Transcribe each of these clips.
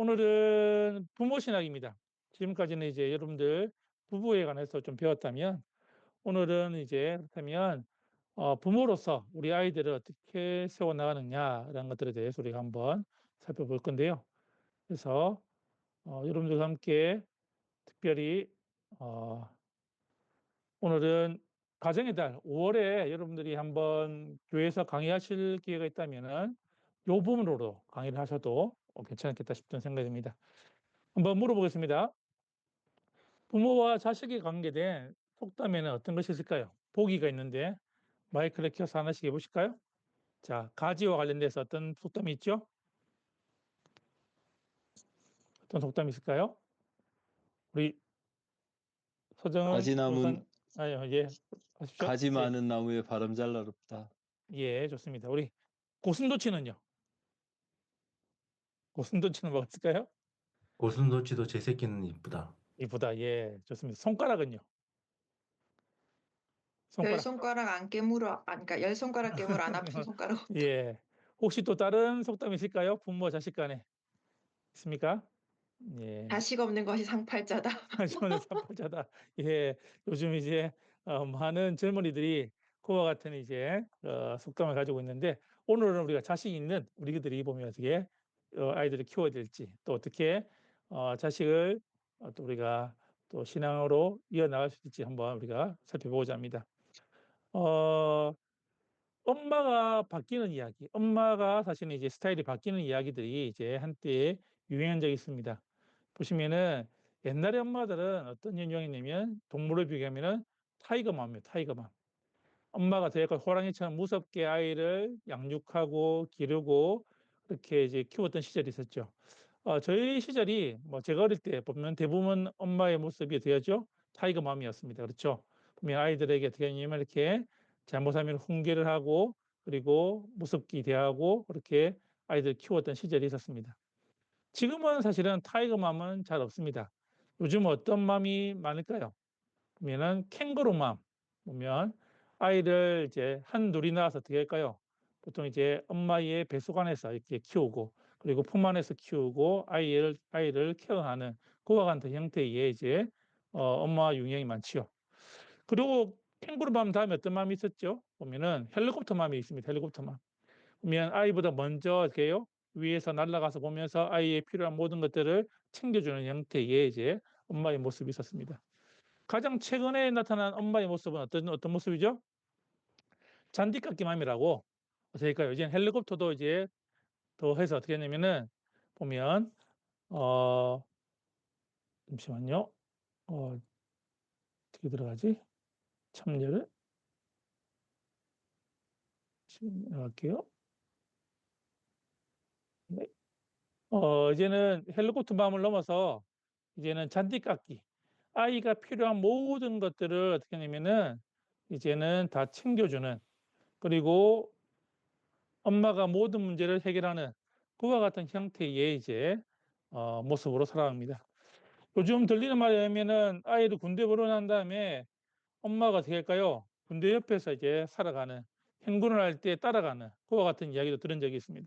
오늘은 부모 신학입니다. 지금까지는 이제 여러분들 부부에 관해서 좀 배웠다면 오늘은 이제 그렇다면 부모로서 우리 아이들을 어떻게 세워나가느냐라는 것들에 대해서 우리가 한번 살펴볼 건데요. 그래서 여러분들과 함께 특별히 어, 오늘은 가정의 달 5월에 여러분들이 한번 교회에서 강의하실 기회가 있다면은 요 부분으로 강의를 하셔도 괜찮겠다 싶은 생각이 듭니다. 한번 물어보겠습니다. 부모와 자식이 관계된 속담에는 어떤 것이 있을까요? 보기가 있는데 마이크를 켜서 하나씩 해보실까요? 자, 가지와 관련돼서 어떤 속담이 있죠? 어떤 속담이 있을까요? 우리 서정은 가지나무 교사님, 예, 하십시오. 가지 예, 많은 나무에 바람 잘 나릅다. 예, 좋습니다. 우리 고슴도치는요? 고슴도치는 뭐가 있을까요? 고슴도치도 제 새끼는 이쁘다. 이보다, 예, 좋습니다. 손가락은요? 열 손가락. 손가락 안 깨물어, 그러니까 열 손가락 깨물 안 아픈 손가락 없다. 예. 혹시 또 다른 속담이 있을까요? 부모 자식 간에 있습니까? 예. 자식 없는 것이 상팔자다. 저는 삼팔자다. 예, 요즘 이제 많은 젊은이들이 그와 같은 이제 속담을 가지고 있는데 오늘은 우리가 자식 있는 우리들이 보면 어떻게 아이들을 키워야 될지 또 어떻게 자식을 또 우리가 또 신앙으로 이어나갈 수 있을지 한번 우리가 살펴보고자 합니다. 어, 엄마가 바뀌는 이야기, 엄마가 사실은 이제 스타일이 바뀌는 이야기들이 이제 한때 유행한 적이 있습니다. 보시면은 옛날에 엄마들은 어떤 유형이냐면 동물을 비교하면은 타이거맘이에요, 타이거맘. 엄마가 되게 호랑이처럼 무섭게 아이를 양육하고 기르고 그렇게 이제 키웠던 시절이 있었죠. 저희 시절이 뭐 제가 어릴 때 보면 대부분 엄마의 모습이 되었죠. 타이거맘이었습니다. 그렇죠. 보면 아이들에게 어떻게 하냐면 이렇게 잘못하면 훈계를 하고 그리고 무섭게 대하고 그렇게 아이들 키웠던 시절이 있었습니다. 지금은 사실은 타이거맘은 잘 없습니다. 요즘 어떤 맘이 많을까요? 보면은 캥거루맘 보면 아이를 이제 한둘이 낳아서 어떻게 할까요? 보통 이제 엄마의 뱃속 안에서 이렇게 키우고 그리고 품 안에서 키우고 아이를 케어하는 그와 같은 형태의 이제 엄마 유형이 많지요. 그리고 캥거루맘 다음에 어떤 맘이 있었죠? 보면은 헬리콥터맘이 있습니다. 헬리콥터맘. 보면 아이보다 먼저 이렇게 요 위에서 날아가서 보면서 아이의 필요한 모든 것들을 챙겨주는 형태의 이제 엄마의 모습이 있었습니다. 가장 최근에 나타난 엄마의 모습은 어떤 모습이죠? 잔디깎기맘이라고 그러니까 이제 헬리콥터도 이제 더 해서 어떻게 하냐면은 보면 어 잠시만요. 어떻게 들어가지? 참여를 지금 나갈게요. 네. 이제는 헬리콥터맘을 넘어서 이제는 잔디깎기. 아이가 필요한 모든 것들을 어떻게 하냐면은 이제는 다 챙겨주는 그리고 엄마가 모든 문제를 해결하는 그와 같은 형태의 이제 모습으로 살아갑니다. 요즘 들리는 말에 의하면은 아이를 군대 보내난 다음에 엄마가 어떻게 할까요? 군대 옆에서 이제 살아가는 행군을 할 때 따라가는 그와 같은 이야기도 들은 적이 있습니다.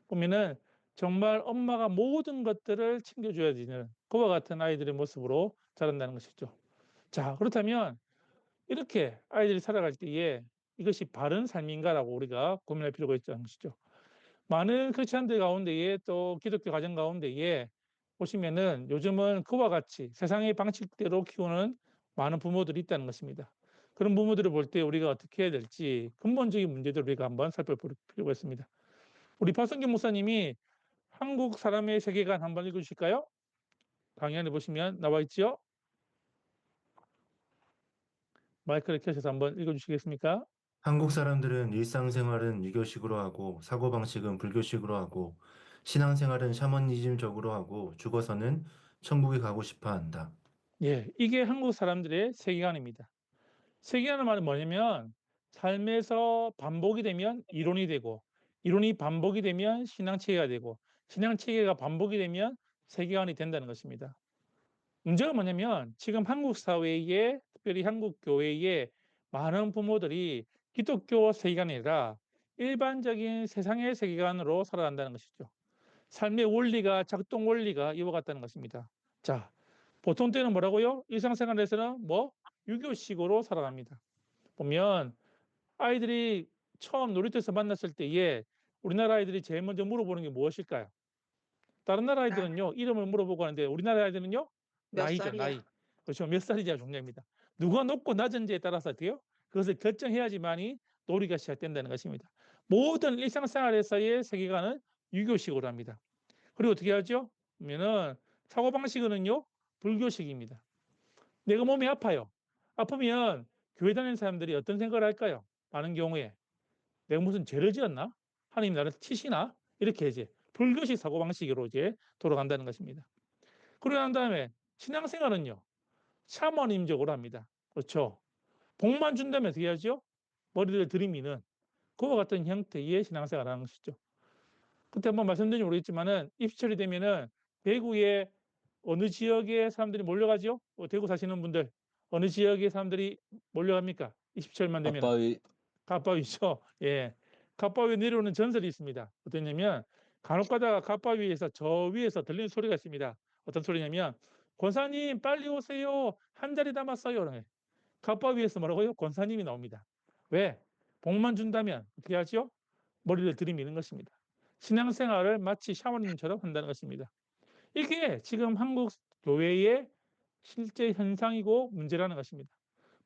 보면은 정말 엄마가 모든 것들을 챙겨줘야 되는 그와 같은 아이들의 모습으로 자란다는 것이죠. 자, 그렇다면 이렇게 아이들이 살아갈 때에 이것이 바른 삶인가라고 우리가 고민할 필요가 있다는 것이죠. 많은 크리스천들 가운데에 또 기독교 가정 가운데에 보시면은 요즘은 그와 같이 세상의 방식대로 키우는 많은 부모들이 있다는 것입니다. 그런 부모들을 볼 때 우리가 어떻게 해야 될지 근본적인 문제들을 우리가 한번 살펴볼 필요가 있습니다. 우리 박성균 목사님이 한국 사람의 세계관 한번 읽어주실까요? 강연을 보시면 나와 있죠? 마이크를 켜셔서 한번 읽어주시겠습니까? 한국 사람들은 일상생활은 유교식으로 하고 사고방식은 불교식으로 하고 신앙생활은 샤머니즘적으로 하고 죽어서는 천국에 가고 싶어 한다. 예, 이게 한국 사람들의 세계관입니다. 세계라는 말은 뭐냐면 삶에서 반복이 되면 이론이 되고 이론이 반복이 되면 신앙체계가 되고 신앙체계가 반복이 되면 세계관이 된다는 것입니다. 문제가 뭐냐면 지금 한국 사회에 특별히 한국 교회에 많은 부모들이 기독교 세계관이 아니라 일반적인 세상의 세계관으로 살아간다는 것이죠. 삶의 원리가 작동 원리가 이와 같다는 것입니다. 자, 보통 때는 뭐라고요? 일상생활에서는 뭐 유교식으로 살아갑니다. 보면 아이들이 처음 놀이터에서 만났을 때에 우리나라 아이들이 제일 먼저 물어보는 게 무엇일까요? 다른 나라 나 아이들은요, 이름을 물어보고 하는데 우리나라 아이들은요, 몇 나이죠, 살이야? 나이. 그렇죠. 몇 살이냐가 중요합니다. 누가 높고 낮은지에 따라서 어때요? 그것을 결정해야지만이 놀이가 시작된다는 것입니다. 모든 일상생활에서의 세계관은 유교식으로 합니다. 그리고 어떻게 하죠? 그러면은 사고방식은요, 불교식입니다. 내가 몸이 아파요. 아프면 교회 다니는 사람들이 어떤 생각을 할까요? 많은 경우에 내가 무슨 죄를 지었나? 하나님 나를 치시나? 이렇게 이제 불교식 사고방식으로 이제 돌아간다는 것입니다. 그러고 난 다음에 신앙생활은요, 샤머님적으로 합니다. 그렇죠. 복만 준다면 어떻게 하죠? 머리를 들이미는 그와 같은 형태의 신앙생활을 하는 것이죠. 그때 한번 말씀드린지 모르겠지만은 입시철이 되면은 대구에 어느 지역에 사람들이 몰려가죠? 대구 사시는 분들 어느 지역에 사람들이 몰려갑니까? 입시철만 되면은 아빠의 갓바위죠. 예, 갓바위 내려오는 전설이 있습니다. 어떠냐면 간혹 가다가 갓바위에서 저 위에서 들리는 소리가 있습니다. 어떤 소리냐면 권사님 빨리 오세요. 한 자리 남았어요. 갓바위에서 뭐라고요? 권사님이 나옵니다. 왜? 복만 준다면 어떻게 하죠? 머리를 들이미는 것입니다. 신앙생활을 마치 샤머님처럼 한다는 것입니다. 이게 지금 한국 교회의 실제 현상이고 문제라는 것입니다.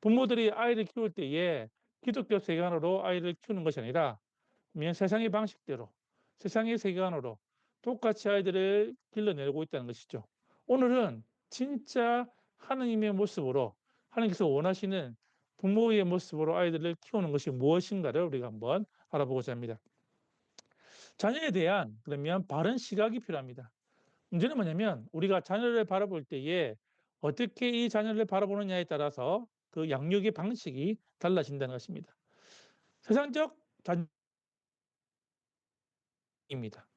부모들이 아이를 키울 때에 기독교 세계관으로 아이를 키우는 것이 아니라 그냥 세상의 방식대로 세상의 세계관으로 똑같이 아이들을 길러내고 있다는 것이죠. 오늘은 진짜 하나님의 모습으로 하나님께서 원하시는 부모의 모습으로 아이들을 키우는 것이 무엇인가를 우리가 한번 알아보고자 합니다. 자녀에 대한 그러면 바른 시각이 필요합니다. 문제는 뭐냐면 우리가 자녀를 바라볼 때에 어떻게 이 자녀를 바라보느냐에 따라서 그 양육의 방식이 달라진다는 것입니다. 세상적 자녀입니다.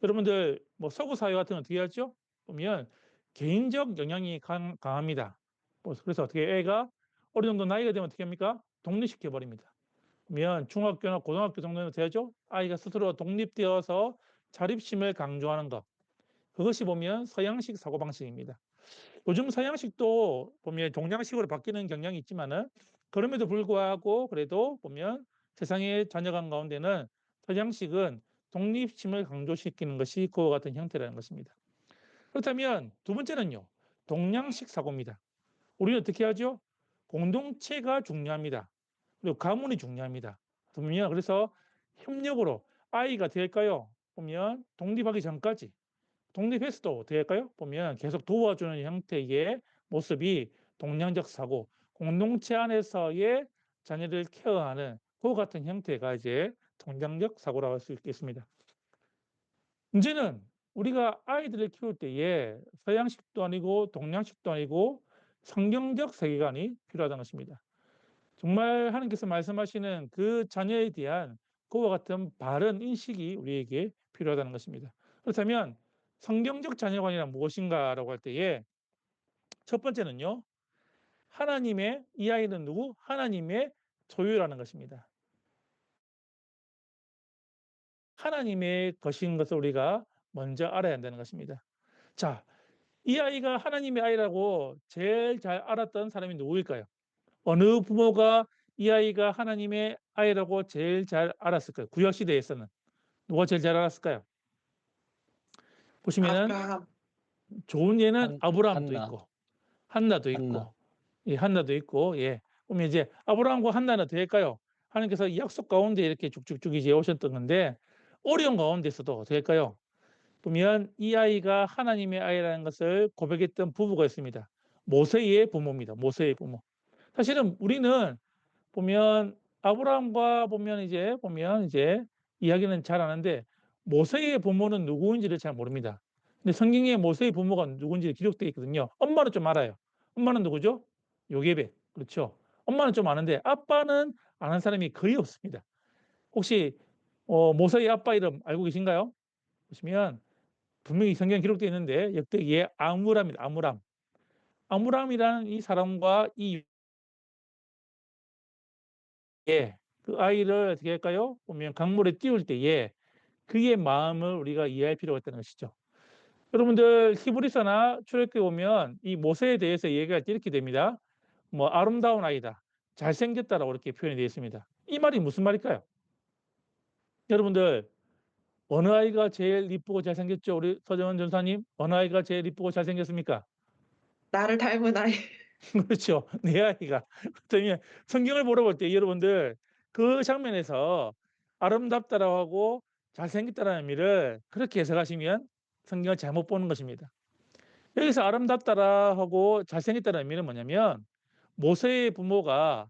여러분들 뭐 서구 사회 같은 건 어떻게 하죠? 보면 개인적 영향이 강합니다. 그래서 어떻게 애가 어느 정도 나이가 되면 어떻게 합니까? 독립시켜 버립니다. 그러면 중학교나 고등학교 정도는 되죠? 아이가 스스로 독립되어서 자립심을 강조하는 것. 그것이 보면 서양식 사고방식입니다. 요즘 서양식도 보면 동양식으로 바뀌는 경향이 있지만은 그럼에도 불구하고 그래도 보면 세상의 자녀관 가운데는 서양식은 독립심을 강조시키는 것이 그와 같은 형태라는 것입니다. 그렇다면 두 번째는요, 동양식 사고입니다. 우리는 어떻게 하죠? 공동체가 중요합니다. 그리고 가문이 중요합니다. 보면 그래서 협력으로 아이가 될까요? 보면 독립하기 전까지 독립했어도 될까요? 보면 계속 도와주는 형태의 모습이 동양적 사고, 공동체 안에서의 자녀를 케어하는 그 같은 형태가 이제 동양적 사고라고 할 수 있겠습니다. 문제는 우리가 아이들을 키울 때에 서양식도 아니고 동양식도 아니고 성경적 세계관이 필요하다는 것입니다. 정말 하나님께서 말씀하시는 그 자녀에 대한 그와 같은 바른 인식이 우리에게 필요하다는 것입니다. 그렇다면 성경적 자녀관이란 무엇인가라고 할 때에 첫 번째는요. 하나님의 이 아이는 누구? 하나님의 소유라는 것입니다. 하나님의 것인 것을 우리가 먼저 알아야 한다는 것입니다. 자, 이 아이가 하나님의 아이라고 제일 잘 알았던 사람이 누구일까요? 어느 부모가 이 아이가 하나님의 아이라고 제일 잘 알았을까요? 구약 시대에서는 누가 제일 잘 알았을까요? 보시면은 아브라함. 좋은 예는 아브라함도 한나, 있고 한나도 한나. 있고 예, 한나도 있고 예. 그러면 이제 아브라함과 한나는 될까요? 하나님께서 약속 가운데 이렇게 쭉쭉쭉 이제 오셨던 건데 어려운 가운데서도 될까요? 보면 이 아이가 하나님의 아이라는 것을 고백했던 부부가 있습니다. 모세의 부모입니다. 모세의 부모. 사실은 우리는 보면 아브라함과 보면 이제 이야기는 잘 아는데 모세의 부모는 누구인지를 잘 모릅니다. 근데 성경에 모세의 부모가 누군지 기록되어 있거든요. 엄마는 좀 알아요. 엄마는 누구죠? 요게벳. 그렇죠. 엄마는 좀 아는데 아빠는 아는 사람이 거의 없습니다. 혹시 모세의 아빠 이름 알고 계신가요? 보시면 분명히 성경에 기록되어 있는데 역대기에 아므람입니다. 아므람. 아므람이라는 이 사람과 이 예. 그 아이를 어떻게 할까요? 보면 강물에 띄울 때에 그의 마음을 우리가 이해할 필요가 있다는 것이죠. 여러분들 히브리서나 출애굽기에 보면 이 모세에 대해서 얘기할 때 이렇게 됩니다. 뭐 아름다운 아이다, 잘생겼다라고 이렇게 표현이 되어 있습니다. 이 말이 무슨 말일까요? 여러분들 어느 아이가 제일 이쁘고 잘생겼죠? 우리 서정원 전사님, 어느 아이가 제일 이쁘고 잘생겼습니까? 나를 닮은 아이. 그렇죠. 내 아이가. 그렇다면 성경을 보러 볼 때 여러분들 그 장면에서 아름답다라고 하고 잘생겼다라는 의미를 그렇게 해석하시면 성경을 잘못 보는 것입니다. 여기서 아름답다라 하고 잘생겼다는 의미는 뭐냐면 모세의 부모가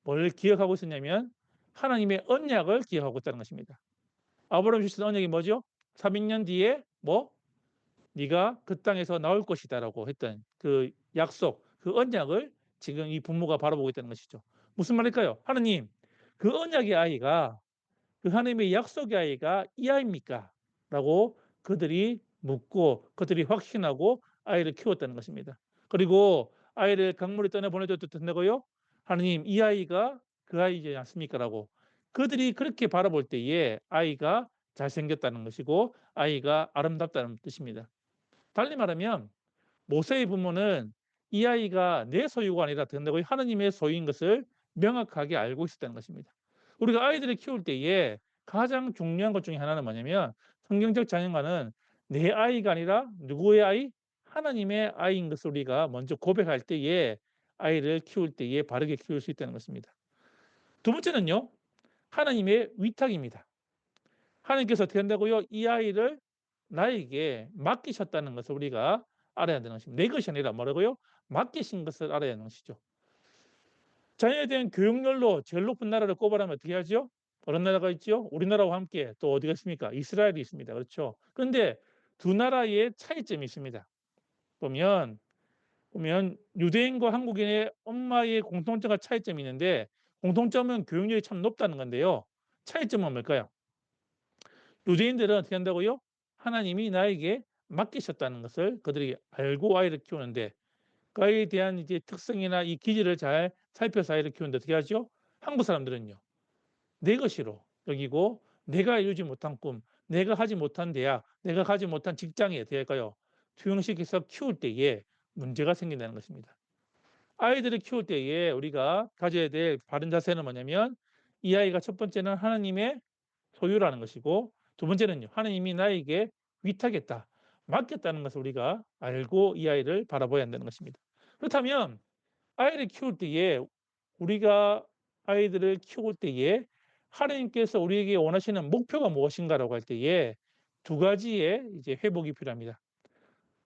뭘 기억하고 있었냐면 하나님의 언약을 기억하고 있다는 것입니다. 아브라함 주신 언약이 뭐죠? 300년 뒤에 뭐 네가 그 땅에서 나올 것이다라고 했던 그 약속, 그 언약을 지금 이 부모가 바라보고 있다는 것이죠. 무슨 말일까요? 하나님, 그 언약의 아이가 그 하나님의 약속의 아이가 이 아이입니까? 라고 그들이 묻고 그들이 확신하고 아이를 키웠다는 것입니다. 그리고 아이를 강물에 떠나 보내줬을 텐데고요. 하나님, 이 아이가 그 아이지 않습니까? 라고 그들이 그렇게 바라볼 때에 아이가 잘생겼다는 것이고 아이가 아름답다는 뜻입니다. 달리 말하면 모세의 부모는 이 아이가 내 소유가 아니라 된다고 하나님의 소유인 것을 명확하게 알고 있었다는 것입니다. 우리가 아이들을 키울 때에 가장 중요한 것 중에 하나는 뭐냐면 성경적 자녀관은 내 아이가 아니라 누구의 아이? 하나님의 아이인 것을 우리가 먼저 고백할 때에 아이를 키울 때에 바르게 키울 수 있다는 것입니다. 두 번째는요. 하나님의 위탁입니다. 하나님께서 어떻게 한다고요? 이 아이를 나에게 맡기셨다는 것을 우리가 알아야 되는 것입니다. 내 것이 아니라 뭐라고요? 맡기신 것을 알아야 하는 것이죠. 자녀에 대한 교육열로 제일 높은 나라를 꼽으라면 어떻게 하죠? 어느 나라가 있죠? 우리나라와 함께 또 어디가 있습니까? 이스라엘이 있습니다. 그렇죠? 그런데 두 나라의 차이점이 있습니다. 보면 유대인과 한국인의 엄마의 공통점과 차이점이 있는데 공통점은 교육열이 참 높다는 건데요. 차이점은 뭘까요? 유대인들은 어떻게 한다고요? 하나님이 나에게 맡기셨다는 것을 그들이 알고 아이를 키우는데 그 아이에 대한 이제 특성이나 이 기질을 잘 살펴서 아이를 키우는데 어떻게 하죠? 한국 사람들은요. 내 것으로 여기고 내가 이루지 못한 꿈, 내가 하지 못한 대학, 내가 가지 못한 직장에 대할까요? 투영시켜서 키울 때에 문제가 생긴다는 것입니다. 아이들을 키울 때에 우리가 가져야 될 바른 자세는 뭐냐면 이 아이가 첫 번째는 하나님의 소유라는 것이고 두 번째는요. 하나님이 나에게 위탁했다, 맡겼다는 것을 우리가 알고 이 아이를 바라봐야 한다는 것입니다. 그렇다면 아이를 키울 때에 우리가 아이들을 키울 때에 하나님께서 우리에게 원하시는 목표가 무엇인가라고 할 때에 두 가지의 이제 회복이 필요합니다.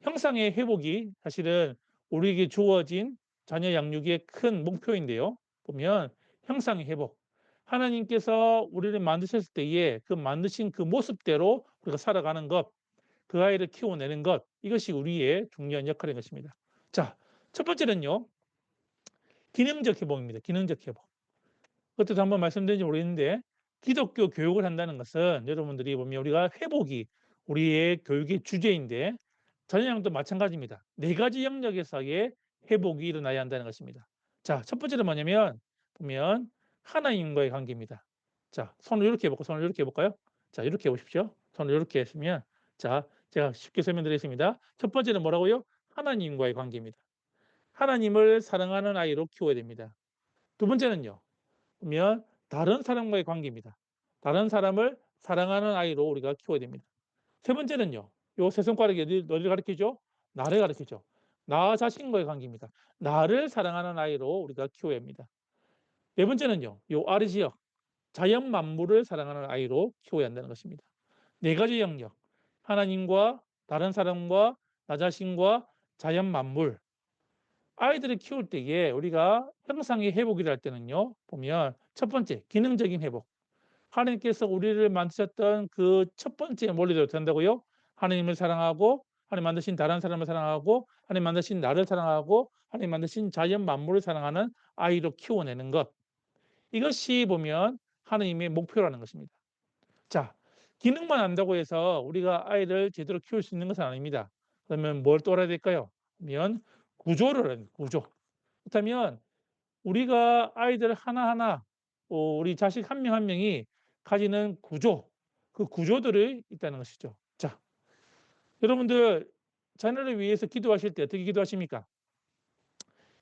형상의 회복이 사실은 우리에게 주어진 자녀 양육의 큰 목표인데요. 보면 형상의 회복. 하나님께서 우리를 만드셨을 때에 그 만드신 그 모습대로 우리가 살아가는 것, 그 아이를 키워내는 것, 이것이 우리의 중요한 역할인 것입니다. 자, 첫 번째는요. 기능적 회복입니다. 기능적 회복. 그때도 한번 말씀드린지 모르겠는데 기독교 교육을 한다는 것은 여러분들이 보면 우리가 회복이 우리의 교육의 주제인데 전형도 마찬가지입니다. 네 가지 영역에서의 회복이 일어나야 한다는 것입니다. 자, 첫 번째는 뭐냐면 보면 하나님과의 관계입니다. 자, 손을 이렇게 해볼까요? 손을 이렇게 해볼까요? 자, 이렇게 해보십시오. 손을 이렇게 했으면 자, 제가 쉽게 설명드리겠습니다. 첫 번째는 뭐라고요? 하나님과의 관계입니다. 하나님을 사랑하는 아이로 키워야 됩니다. 두 번째는요. 보면 다른 사람과의 관계입니다. 다른 사람을 사랑하는 아이로 우리가 키워야 됩니다. 세 번째는요. 요 세 손가락이 어디를 가리키죠? 나를 가리키죠. 나 자신과의 관계입니다. 나를 사랑하는 아이로 우리가 키워야 합니다. 네 번째는요. 요 아래 지역 자연 만물을 사랑하는 아이로 키워야 한다는 것입니다. 네 가지 영역. 하나님과 다른 사람과 나 자신과 자연 만물. 아이들을 키울 때에 우리가 형상의 회복이라 할 때는요. 보면 첫 번째 기능적인 회복. 하나님께서 우리를 만드셨던 그 첫 번째 원리대로 된다고요. 하나님을 사랑하고 하나님 만드신 다른 사람을 사랑하고 하나님 만드신 나를 사랑하고 하나님 만드신 자연 만물을 사랑하는 아이로 키워내는 것. 이것이 보면 하나님의 목표라는 것입니다. 자, 기능만 안다고 해서 우리가 아이를 제대로 키울 수 있는 것은 아닙니다. 그러면 뭘 또 알아야 될까요? 그러면 구조를 구조. 그렇다면 우리가 아이들 하나하나 우리 자식 한 명 한 명이 가지는 구조, 그 구조들이 있다는 것이죠. 자, 여러분들 자녀를 위해서 기도하실 때 어떻게 기도하십니까?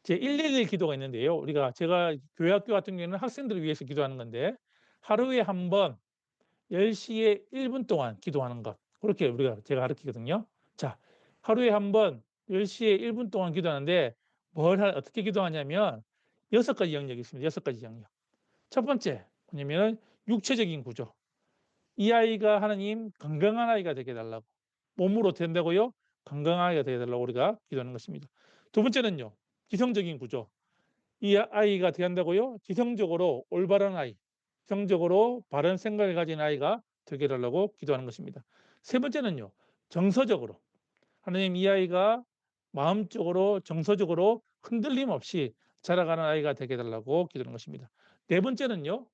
제 111 기도가 있는데요. 제가 교회학교 같은 경우에는 학생들을 위해서 기도하는 건데 하루에 한 번 10시에 1분 동안 기도하는 것. 그렇게 제가 가르치거든요. 자, 하루에 한 번 10시에 1분 동안 기도하는데 어떻게 기도하냐면 6가지 영역이 있습니다. 6가지 영역. 첫 번째 뭐냐면 육체적인 구조. 이 아이가 하나님 건강한 아이가 되게 해달라고. 몸으로 된다고요? 건강한 아이가 되게 해달라고 우리가 기도하는 것입니다. 두 번째는요. 지성적인 구조. 이 아이가 어떻게 한다고요? 지성적으로 올바른 아이, 지성적으로 바른 생각을 가진 아이가 되게 해달라고 기도하는 것입니다. 세 번째는요. 정서적으로. 하나님 이 아이가 마음적으로 정서적으로 흔들림 없이 자라가는 아이가 되게 해달라고 기도하는 것입니다. 네 번째는요.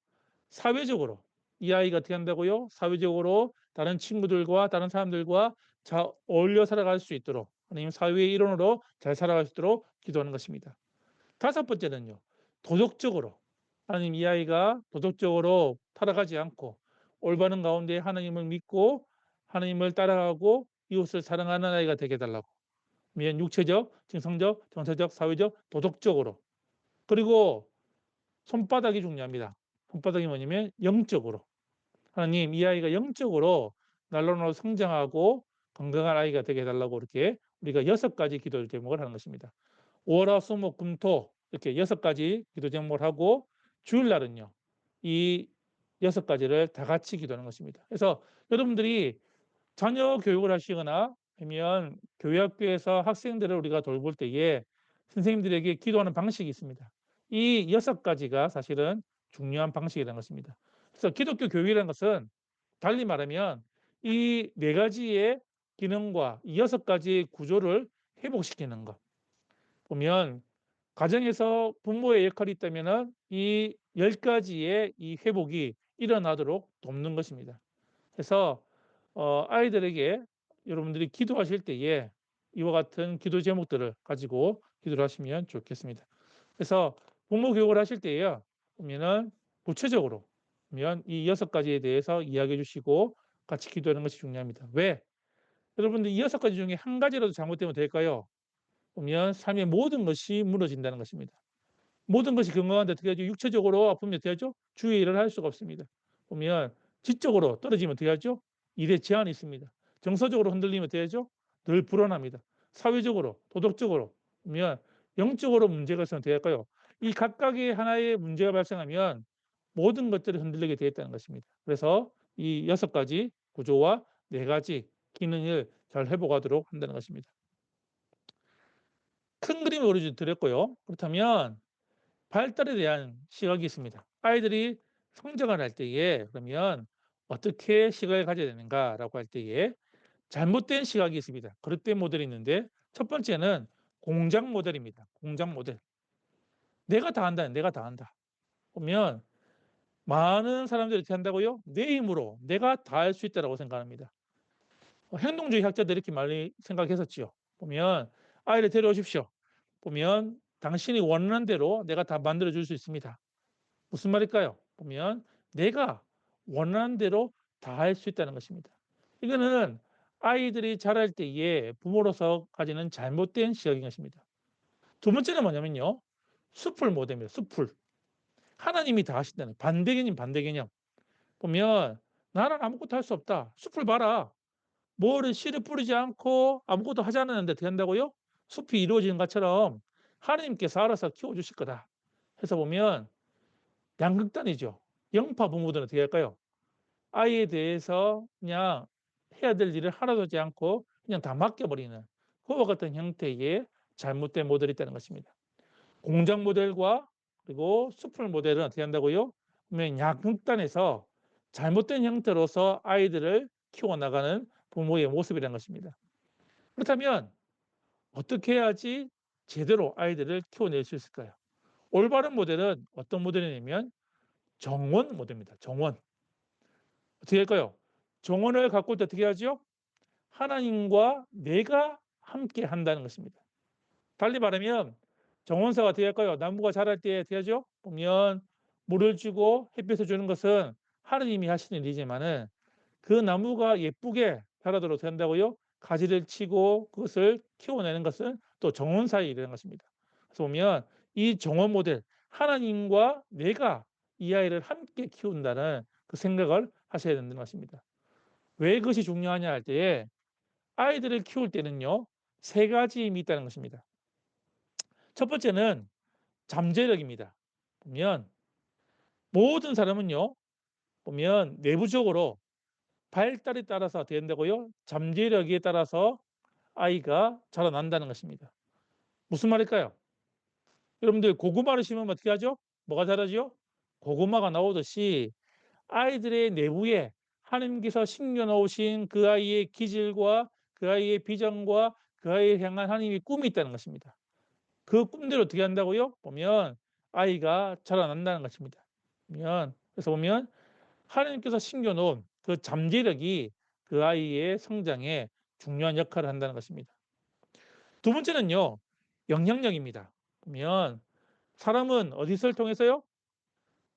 사회적으로. 이 아이가 어떻게 한다고요? 사회적으로 다른 친구들과 다른 사람들과 잘 어울려 살아갈 수 있도록 하나님 사회의 일원으로 잘 살아갈 수 있도록 기도하는 것입니다. 다섯 번째는요. 도덕적으로. 하나님 이 아이가 도덕적으로 타락하지 않고 올바른 가운데 하나님을 믿고 하나님을 따라가고 이웃을 사랑하는 아이가 되게 해달라고. 육체적, 정성적, 정서적, 사회적, 도덕적으로. 그리고 손바닥이 중요합니다. 손바닥이 뭐냐면 영적으로. 하나님 이 아이가 영적으로 날로 성장하고 건강한 아이가 되게 해달라고 이렇게 우리가 6가지 기도 제목을 하는 것입니다. 월화수목금토 이렇게 6가지 기도 제목을 하고 주일날은요. 이 6가지를 다 같이 기도하는 것입니다. 그래서 여러분들이 자녀 교육을 하시거나 아니면 교회 학교에서 학생들을 우리가 돌볼 때에 선생님들에게 기도하는 방식이 있습니다. 이 6가지가 사실은 중요한 방식이라는 것입니다. 그래서 기독교 교육이라는 것은 달리 말하면 이 4가지의 기능과 이 6가지의 구조를 회복시키는 것. 보면 가정에서 부모의 역할이 있다면 이 10가지의 이 회복이 일어나도록 돕는 것입니다. 그래서 아이들에게 여러분들이 기도하실 때에 이와 같은 기도 제목들을 가지고 기도를 하시면 좋겠습니다. 그래서 부모 교육을 하실 때에 보면은 구체적으로 보면 이 6가지에 대해서 이야기해 주시고 같이 기도하는 것이 중요합니다. 왜? 여러분들 이 6가지 중에 한 가지라도 잘못되면 될까요? 보면 삶의 모든 것이 무너진다는 것입니다. 모든 것이 건강한데 어떻게 하죠? 육체적으로 아프면 어떻게 하죠? 주위에 일을 할 수가 없습니다. 보면 지적으로 떨어지면 어떻게 하죠? 일에 제한이 있습니다. 정서적으로 흔들리면 어떻게 하죠? 늘 불안합니다. 사회적으로, 도덕적으로 보면 영적으로 문제가 있으면 어떻게 할까요? 이 각각의 하나의 문제가 발생하면 모든 것들이 흔들리게 되어 있다는 것입니다. 그래서 이 6가지 구조와 4가지 기능을 잘 회복하도록 한다는 것입니다. 큰 그림을 그려드렸고요. 그렇다면 발달에 대한 시각이 있습니다. 아이들이 성장을 할 때에 그러면 어떻게 시각을 가져야 되는가라고 할 때에 잘못된 시각이 있습니다. 그릇된 모델이 있는데 첫 번째는 공장 모델입니다. 공장 모델. 내가 다 한다. 내가 다 한다. 보면 많은 사람들이 이렇게 한다고요? 내 힘으로 내가 다 할 수 있다고 생각합니다. 행동주의 학자들이 이렇게 많이 생각했었지요. 보면 아이를 데려오십시오. 보면 당신이 원하는 대로 내가 다 만들어 줄 수 있습니다. 무슨 말일까요? 보면 내가 원하는 대로 다 할 수 있다는 것입니다. 이거는 아이들이 자랄 때에 부모로서 가지는 잘못된 시각인 것입니다. 두 번째는 뭐냐면요. 숲을 모델입니다. 숲을. 하나님이 다 하신다는 반대 개념, 반대 개념. 보면 나는 아무것도 할 수 없다. 숲을 봐라. 뭐를 씨를 뿌리지 않고 아무것도 하지 않았는데 어떻게 한다고요? 숲이 이루어지는 것처럼 하나님께서 알아서 키워주실 거다. 해서 보면 양극단이죠. 영파 부모들은 어떻게 할까요? 아이에 대해서 그냥 해야 될 일을 하나도 하지 않고 그냥 다 맡겨버리는 그와 같은 형태의 잘못된 모델이 있다는 것입니다. 공장 모델과 그리고 숲을 모델은 어떻게 한다고요? 그러면 양극단에서 잘못된 형태로서 아이들을 키워나가는 부모의 모습이라는 것입니다. 그렇다면 어떻게 해야지 제대로 아이들을 키워낼 수 있을까요? 올바른 모델은 어떤 모델이냐면 정원 모델입니다. 정원. 어떻게 할까요? 정원을 갖고 있을 때 어떻게 하죠? 하나님과 내가 함께 한다는 것입니다. 달리 말하면 정원사가 어떻게 할까요? 나무가 자랄 때 어떻게 하죠? 보면 물을 주고 햇빛을 주는 것은 하나님이 하시는 일이지만은 그 나무가 예쁘게 자라도록 된다고요. 가지를 치고 그것을 키워내는 것은 또 정원사의 일이라는 것입니다. 그래서 보면 이 정원 모델, 하나님과 내가 이 아이를 함께 키운다는 그 생각을 하셔야 된다는 것입니다. 왜 그것이 중요하냐 할 때에 아이들을 키울 때는요, 3가지 힘이 있다는 것입니다. 첫 번째는 잠재력입니다. 보면 모든 사람은요, 보면 내부적으로 발달에 따라서 된다고요. 잠재력에 따라서 아이가 자라난다는 것입니다. 무슨 말일까요? 여러분들 고구마를 심으면 어떻게 하죠? 뭐가 자라죠? 고구마가 나오듯이 아이들의 내부에 하나님께서 심겨 놓으신 그 아이의 기질과 그 아이의 비전과 그 아이를 향한 하나님의 꿈이 있다는 것입니다. 그 꿈대로 어떻게 한다고요? 보면 아이가 자라난다는 것입니다. 그래서 보면 하나님께서 심겨 놓은 그 잠재력이 그 아이의 성장에 중요한 역할을 한다는 것입니다. 두 번째는요, 영향력입니다. 보면 사람은 어디서를 통해서요?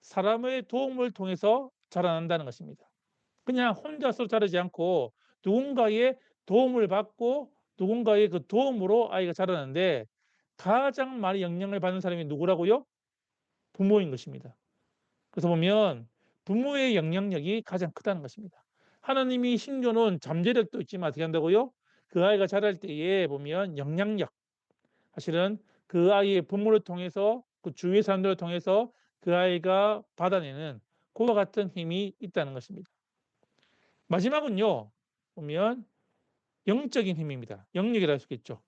사람의 도움을 통해서 자라난다는 것입니다. 그냥 혼자서 자라지 않고 누군가의 도움을 받고 누군가의 그 도움으로 아이가 자라는데 가장 많이 영향을 받는 사람이 누구라고요? 부모인 것입니다. 그래서 보면 부모의 영향력이 가장 크다는 것입니다. 하나님이 심겨놓은 잠재력도 있지만 어떻게 한다고요? 그 아이가 자랄 때에 보면 영향력, 사실은 그 아이의 부모를 통해서 그 주위의 사람들을 통해서 그 아이가 받아내는 그와 같은 힘이 있다는 것입니다. 마지막은요, 보면 영적인 힘입니다. 영역이라 할 수 있겠죠.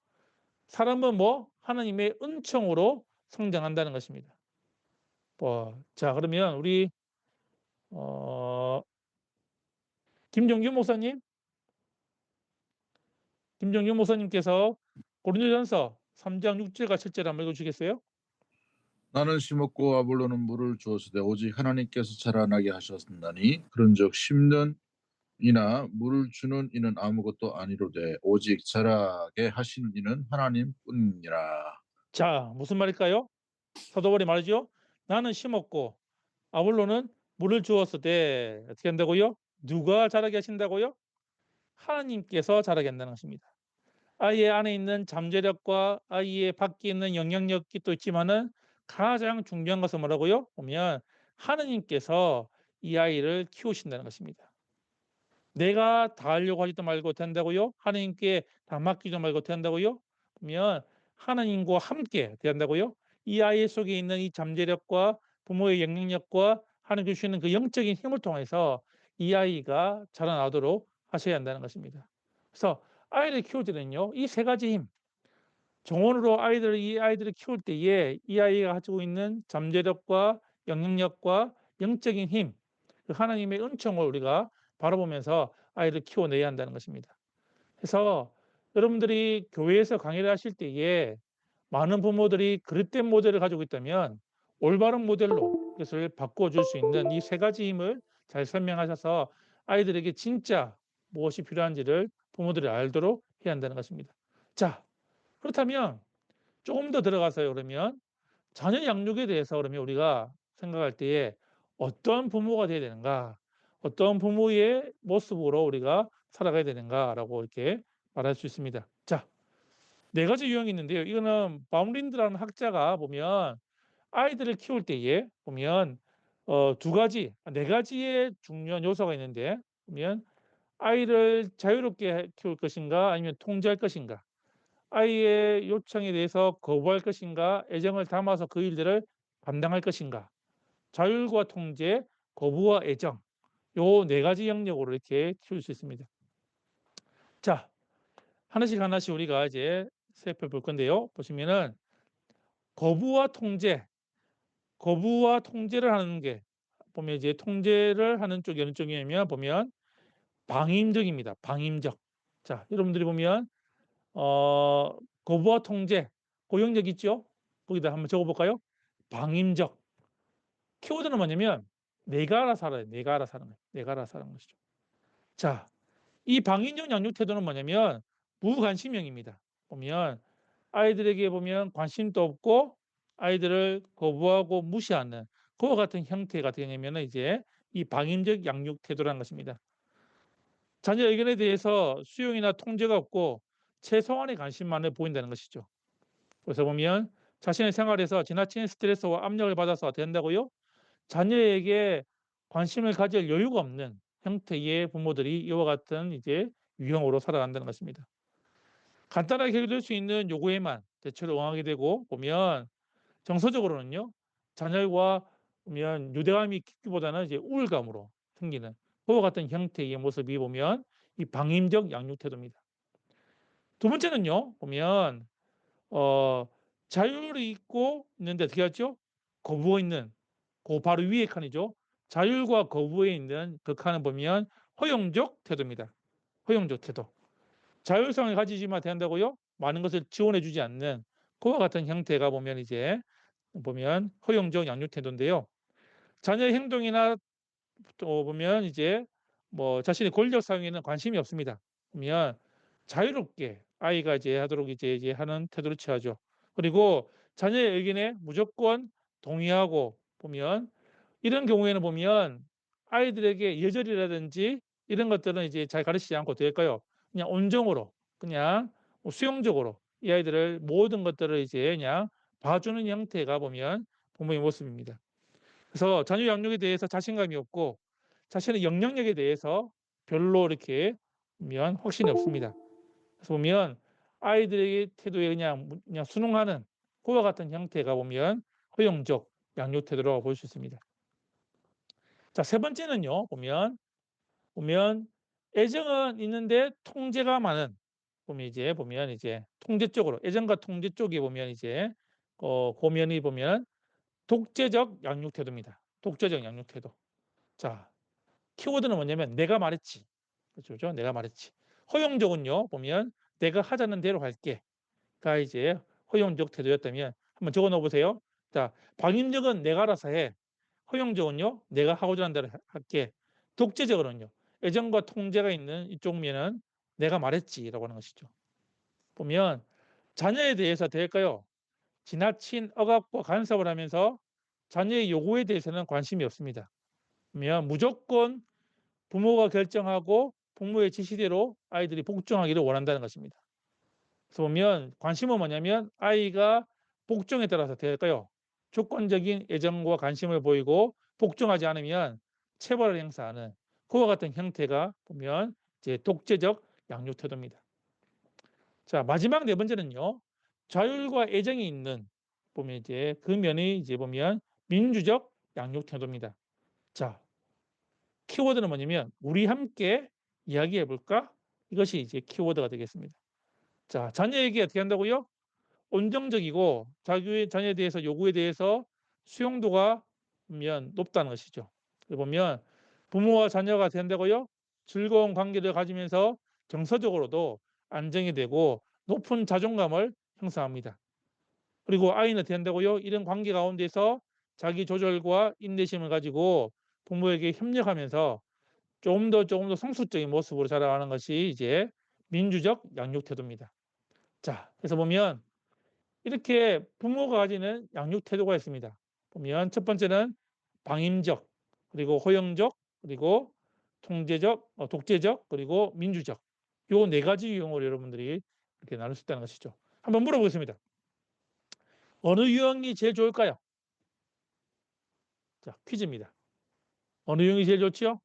사람은 뭐 하나님의 은총으로 성장한다는 것입니다. 자, 그러면 우리 김종규 목사님, 김종규 목사님께서 고린도전서 3장 6절과 7절 한번 읽어주시겠어요? 나는 심었고 아볼로는 물을 주었으되 오직 하나님께서 자라나게 하셨나니 그런즉 심는 이나 물을 주는 이는 아무것도 아니로되 오직 자라게 하시는 이는 하나님뿐이니라. 자, 무슨 말일까요? 사도 바울이 말이죠. 나는 심었고 아볼로는 물을 주었을 때 어떻게 한다고요? 누가 자라게 하신다고요? 하나님께서 자라게 한다는 것입니다. 아이의 안에 있는 잠재력과 아이의 밖에 있는 영향력이 또 있지만은 가장 중요한 것은 뭐라고요? 보면 하나님께서 이 아이를 키우신다는 것입니다. 내가 다 하려고 하지도 말고 된다고요? 하나님께 다 맡기도 말고 된다고요? 보면 하나님과 함께 된다고요? 이 아이 속에 있는 이 잠재력과 부모의 영향력과 하나님 주시는 그 영적인 힘을 통해서 이 아이가 자라나도록 하셔야 한다는 것입니다. 그래서 아이를 키울 때는요, 이 3가지 힘, 정원으로 이 아이들을 키울 때에 이 아이가 가지고 있는 잠재력과 영향력과 영적인 힘, 그 하나님의 은총을 우리가 바라보면서 아이를 키워내야 한다는 것입니다. 그래서 여러분들이 교회에서 강의를 하실 때에 많은 부모들이 그릇된 모델을 가지고 있다면 올바른 모델로 이것을 바꿔줄 수 있는 이 3가지 힘을 잘 설명하셔서 아이들에게 진짜 무엇이 필요한지를 부모들이 알도록 해야 한다는 것입니다. 자, 그렇다면 조금 더 들어가서요. 그러면 자녀 양육에 대해서 그러면 우리가 생각할 때에 어떤 부모가 돼야 되는가, 어떤 부모의 모습으로 우리가 살아가야 되는가라고 이렇게 말할 수 있습니다. 자, 4가지 유형이 있는데요. 이거는 바움린드라는 학자가 보면 아이들을 키울 때에 보면 2가지, 4가지의 중요한 요소가 있는데 보면 아이를 자유롭게 키울 것인가 아니면 통제할 것인가, 아이의 요청에 대해서 거부할 것인가, 애정을 담아서 그 일들을 감당할 것인가, 자율과 통제, 거부와 애정, 요 4가지 영역으로 이렇게 키울 수 있습니다. 자, 하나씩 하나씩 우리가 이제 살펴볼 건데요. 보시면은 거부와 통제를 하는 게 보면 이제 통제를 하는 쪽이 어느 쪽이냐면 보면 방임적입니다. 방임적. 자, 여러분들이 보면 거부와 통제, 고영역 있죠? 거기다 한번 적어볼까요? 방임적. 키워드는 뭐냐면 내가 알아서 살아요. 내가 알아서 사는 거예요. 내가 알아서 사는 것이죠. 자, 이 방임적 양육 태도는 뭐냐면 무관심형입니다. 보면 아이들에게 보면 관심도 없고 아이들을 거부하고 무시하는 그와 같은 형태가 되냐면 이제 이 방임적 양육 태도라는 것입니다. 자녀 의견에 대해서 수용이나 통제가 없고 최소한의 관심만을 보인다는 것이죠. 그래서 보면 자신의 생활에서 지나친 스트레스와 압력을 받아서 된다고요? 자녀에게 관심을 가질 여유가 없는 형태의 부모들이 이와 같은 이제 유형으로 살아간다는 것입니다. 간단하게 해결될 수 있는 요구에만 대체로 응하게 되고 보면 정서적으로는요, 자녀와 보면 유대감이 있기보다는 이제 우울감으로 생기는 그와 같은 형태의 모습이 보면 이 방임적 양육 태도입니다. 두 번째는요, 보면 자율이 있고 있는데 어떻게 하죠? 거부가 있는 그 바로 위의 칸이죠. 자율과 거부에 있는 그 칸을 보면 허용적 태도입니다. 허용적 태도. 자율성을 가지지만 된다고요? 많은 것을 지원해 주지 않는 그와 같은 형태가 보면 이제 보면 허용적 양육 태도인데요. 자녀의 행동이나 또 보면 이제 뭐 자신의 권력 사용에는 관심이 없습니다. 보면 자유롭게 아이가 이제 하도록 이제 하는 태도를 취하죠. 그리고 자녀의 의견에 무조건 동의하고 보면 이런 경우에는 보면 아이들에게 예절이라든지 이런 것들은 이제 잘 가르치지 않고 될까요? 그냥 온정으로 그냥 뭐 수용적으로 이 아이들을 모든 것들을 이제 그냥 봐주는 형태가 보면 부모의 모습입니다. 그래서 자녀 양육에 대해서 자신감이 없고 자신의 영향력에 대해서 별로 이렇게 보면 확신이 없습니다. 그래서 보면 아이들의 태도에 그냥 순응하는 그와 같은 형태가 보면 허용적 양육 태도라고 볼 수 있습니다. 자, 세 번째는요. 보면 애정은 있는데 통제가 많은 보면 이제 통제 쪽으로 애정과 통제 쪽에 보면 이제 고면이 보면 독재적 양육 태도입니다. 독재적 양육 태도. 자, 키워드는 뭐냐면 내가 말했지. 그렇죠? 내가 말했지. 허용적은요. 보면 내가 하자는 대로 할게가 이제 허용적 태도였다면 한번 적어 넣어 보세요. 자, 방임적은 내가 알아서 해. 허용적은요. 내가 하고자 하는 대로 할게. 독재적으로는요. 애정과 통제가 있는 이쪽 면은 내가 말했지라고 하는 것이죠. 보면 자녀에 대해서 될까요? 지나친 억압과 간섭을 하면서 자녀의 요구에 대해서는 관심이 없습니다. 그러면 무조건 부모가 결정하고 부모의 지시대로 아이들이 복종하기를 원한다는 것입니다. 그래서 보면 관심은 뭐냐면 아이가 복종에 따라서 될까요? 조건적인 애정과 관심을 보이고 복종하지 않으면 체벌을 행사하는 그와 같은 형태가 보면 이제 독재적 양육 태도입니다. 자, 마지막 네 번째는요. 자율과 애정이 있는 보면 이제 그 면이 이제 보면 민주적 양육 태도입니다. 자, 키워드는 뭐냐면 우리 함께 이야기해 볼까? 이것이 이제 키워드가 되겠습니다. 자, 자녀에게 어떻게 한다고요? 온정적이고 자녀에 대해서 요구에 대해서 수용도가 보면 높다는 것이죠. 보면 부모와 자녀가 된다고요? 즐거운 관계를 가지면서 정서적으로도 안정이 되고 높은 자존감을 형성합니다. 그리고 아이는 된다고요? 이런 관계 가운데서 자기 조절과 인내심을 가지고 부모에게 협력하면서 조금 더 성숙적인 모습으로 자라가는 것이 이제 민주적 양육 태도입니다. 자, 그래서 보면 이렇게 부모가 가지는 양육 태도가 있습니다. 보면 첫 번째는 방임적, 그리고 허용적, 그리고 통제적, 독재적, 그리고 민주적. 요 네 가지 유형으로 여러분들이 이렇게 나눌 수 있다는 것이죠. 한번 물어보겠습니다. 어느 유형이 제일 좋을까요? 자, 퀴즈입니다. 어느 유형이 제일 좋지요?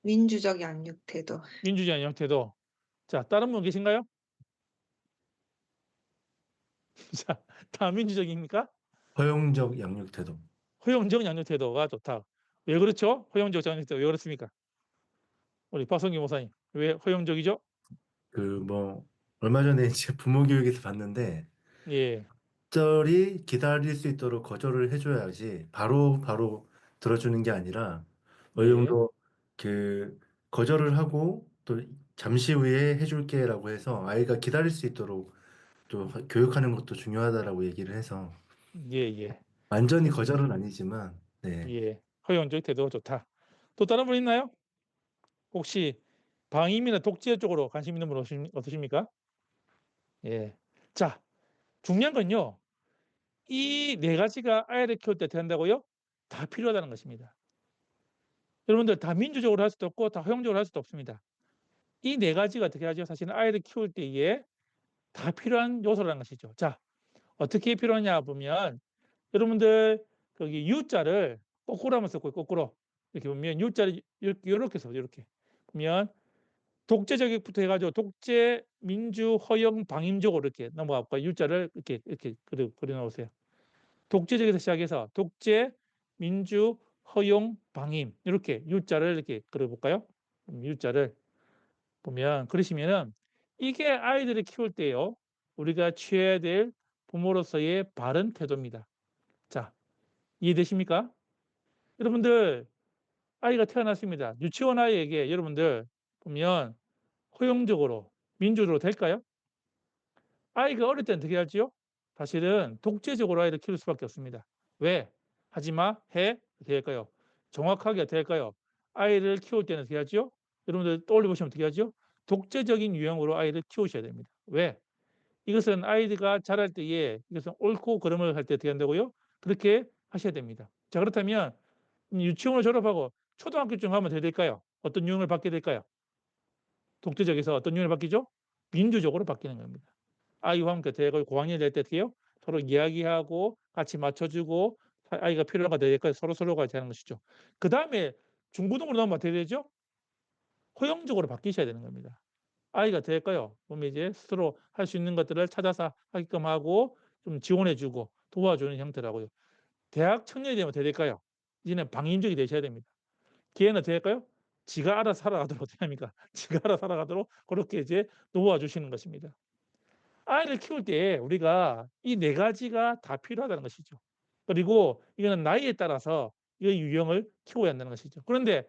민주적 양육 태도. 민주적 양육 태도. 자, 다른 분 계신가요? 자, 다 민주적입니까? 허용적 양육 태도. 허용적 양육 태도가 좋다. 왜 그렇죠? 허용적 양육 태도 왜 그렇습니까? 우리 박성규 목사님, 왜 허용적이죠? 뭐 얼마 전에 이제 부모 교육에서 봤는데 예, 적절히 기다릴 수 있도록 거절을 해줘야지 바로 들어주는 게 아니라 어느 예, 정도 거절을 하고 또 잠시 후에 해줄게라고 해서 아이가 기다릴 수 있도록 또 교육하는 것도 중요하다라고 얘기를 해서 예, 예, 완전히 좋습니다. 거절은 아니지만 네. 예, 허용적 태도가 좋다. 또 다른 분 있나요? 혹시 방임이나 독재 쪽으로 관심 있는 분 없으십니까? 예. 자, 중요한 건요. 이 네 가지가 아이를 키울 때 된다고요? 다 필요하다는 것입니다. 여러분들 다 민주적으로 할 수도 없고 다 허용적으로 할 수도 없습니다. 이 네 가지가 어떻게 하죠? 사실은 아이를 키울 때에 다 필요한 요소라는 것이죠. 자, 어떻게 필요하냐 보면 여러분들 거기 U자를 거꾸로 한번 썼고요. 거꾸로 이렇게 보면 U자를 이렇게 써 이렇게 보면 독재적부터 해가지고 독재, 민주, 허용, 방임적으로 이렇게 넘어가고 U자를 이렇게 그려 놓으세요. 독재적에서 시작해서 독재, 민주, 허용, 방임 이렇게 U자를 이렇게 그려볼까요? U자를 보면 그러시면은 이게 아이들을 키울 때요 우리가 취해야 될 부모로서의 바른 태도입니다. 자, 이해되십니까? 여러분들 아이가 태어났습니다. 유치원 아이에게 여러분들 보면 허용적으로 민주적으로 될까요? 아이가 어릴 때는 어떻게 하지요? 사실은 독재적으로 아이를 키울 수밖에 없습니다. 왜? 하지마, 해, 어떻게 할까요? 정확하게 어떻게 할까요? 아이를 키울 때는 어떻게 하죠? 여러분들 떠올려 보시면 어떻게 하죠? 독재적인 유형으로 아이를 키우셔야 됩니다. 왜? 이것은 아이가 자랄 때에 이것은 옳고 그름을 할 때 어떻게 한다고요? 그렇게 하셔야 됩니다. 자, 그렇다면 유치원을 졸업하고 초등학교쯤 가면 어떻게 될까요? 어떤 유형을 받게 될까요? 독재적에서 어떤 유형을 바뀌죠? 민주적으로 바뀌는 겁니다. 아이와 함께 대고 고학년이 될 때 어떻게 해요? 서로 이야기하고 같이 맞춰주고 아이가 필요한 거 될까요? 서로가 하는 것이죠. 그 다음에 중고등으로 넘어가면 어떻게 되죠? 허용적으로 바뀌셔야 되는 겁니다. 아이가 될까요? 보면 이제 스스로 할 수 있는 것들을 찾아서 하게끔 하고 좀 지원해주고 도와주는 형태라고요. 대학 청년이 되면 어떻게 될까요? 이제는 방임적이 되셔야 됩니다. 걔는 어떻게 할까요? 지가 알아서 살아가도록 어떻게 합니까? 지가 알아서 살아가도록 그렇게 이제 도와주시는 것입니다. 아이를 키울 때 우리가 이 네 가지가 다 필요하다는 것이죠. 그리고 이거는 나이에 따라서 이 유형을 키워야 한다는 것이죠. 그런데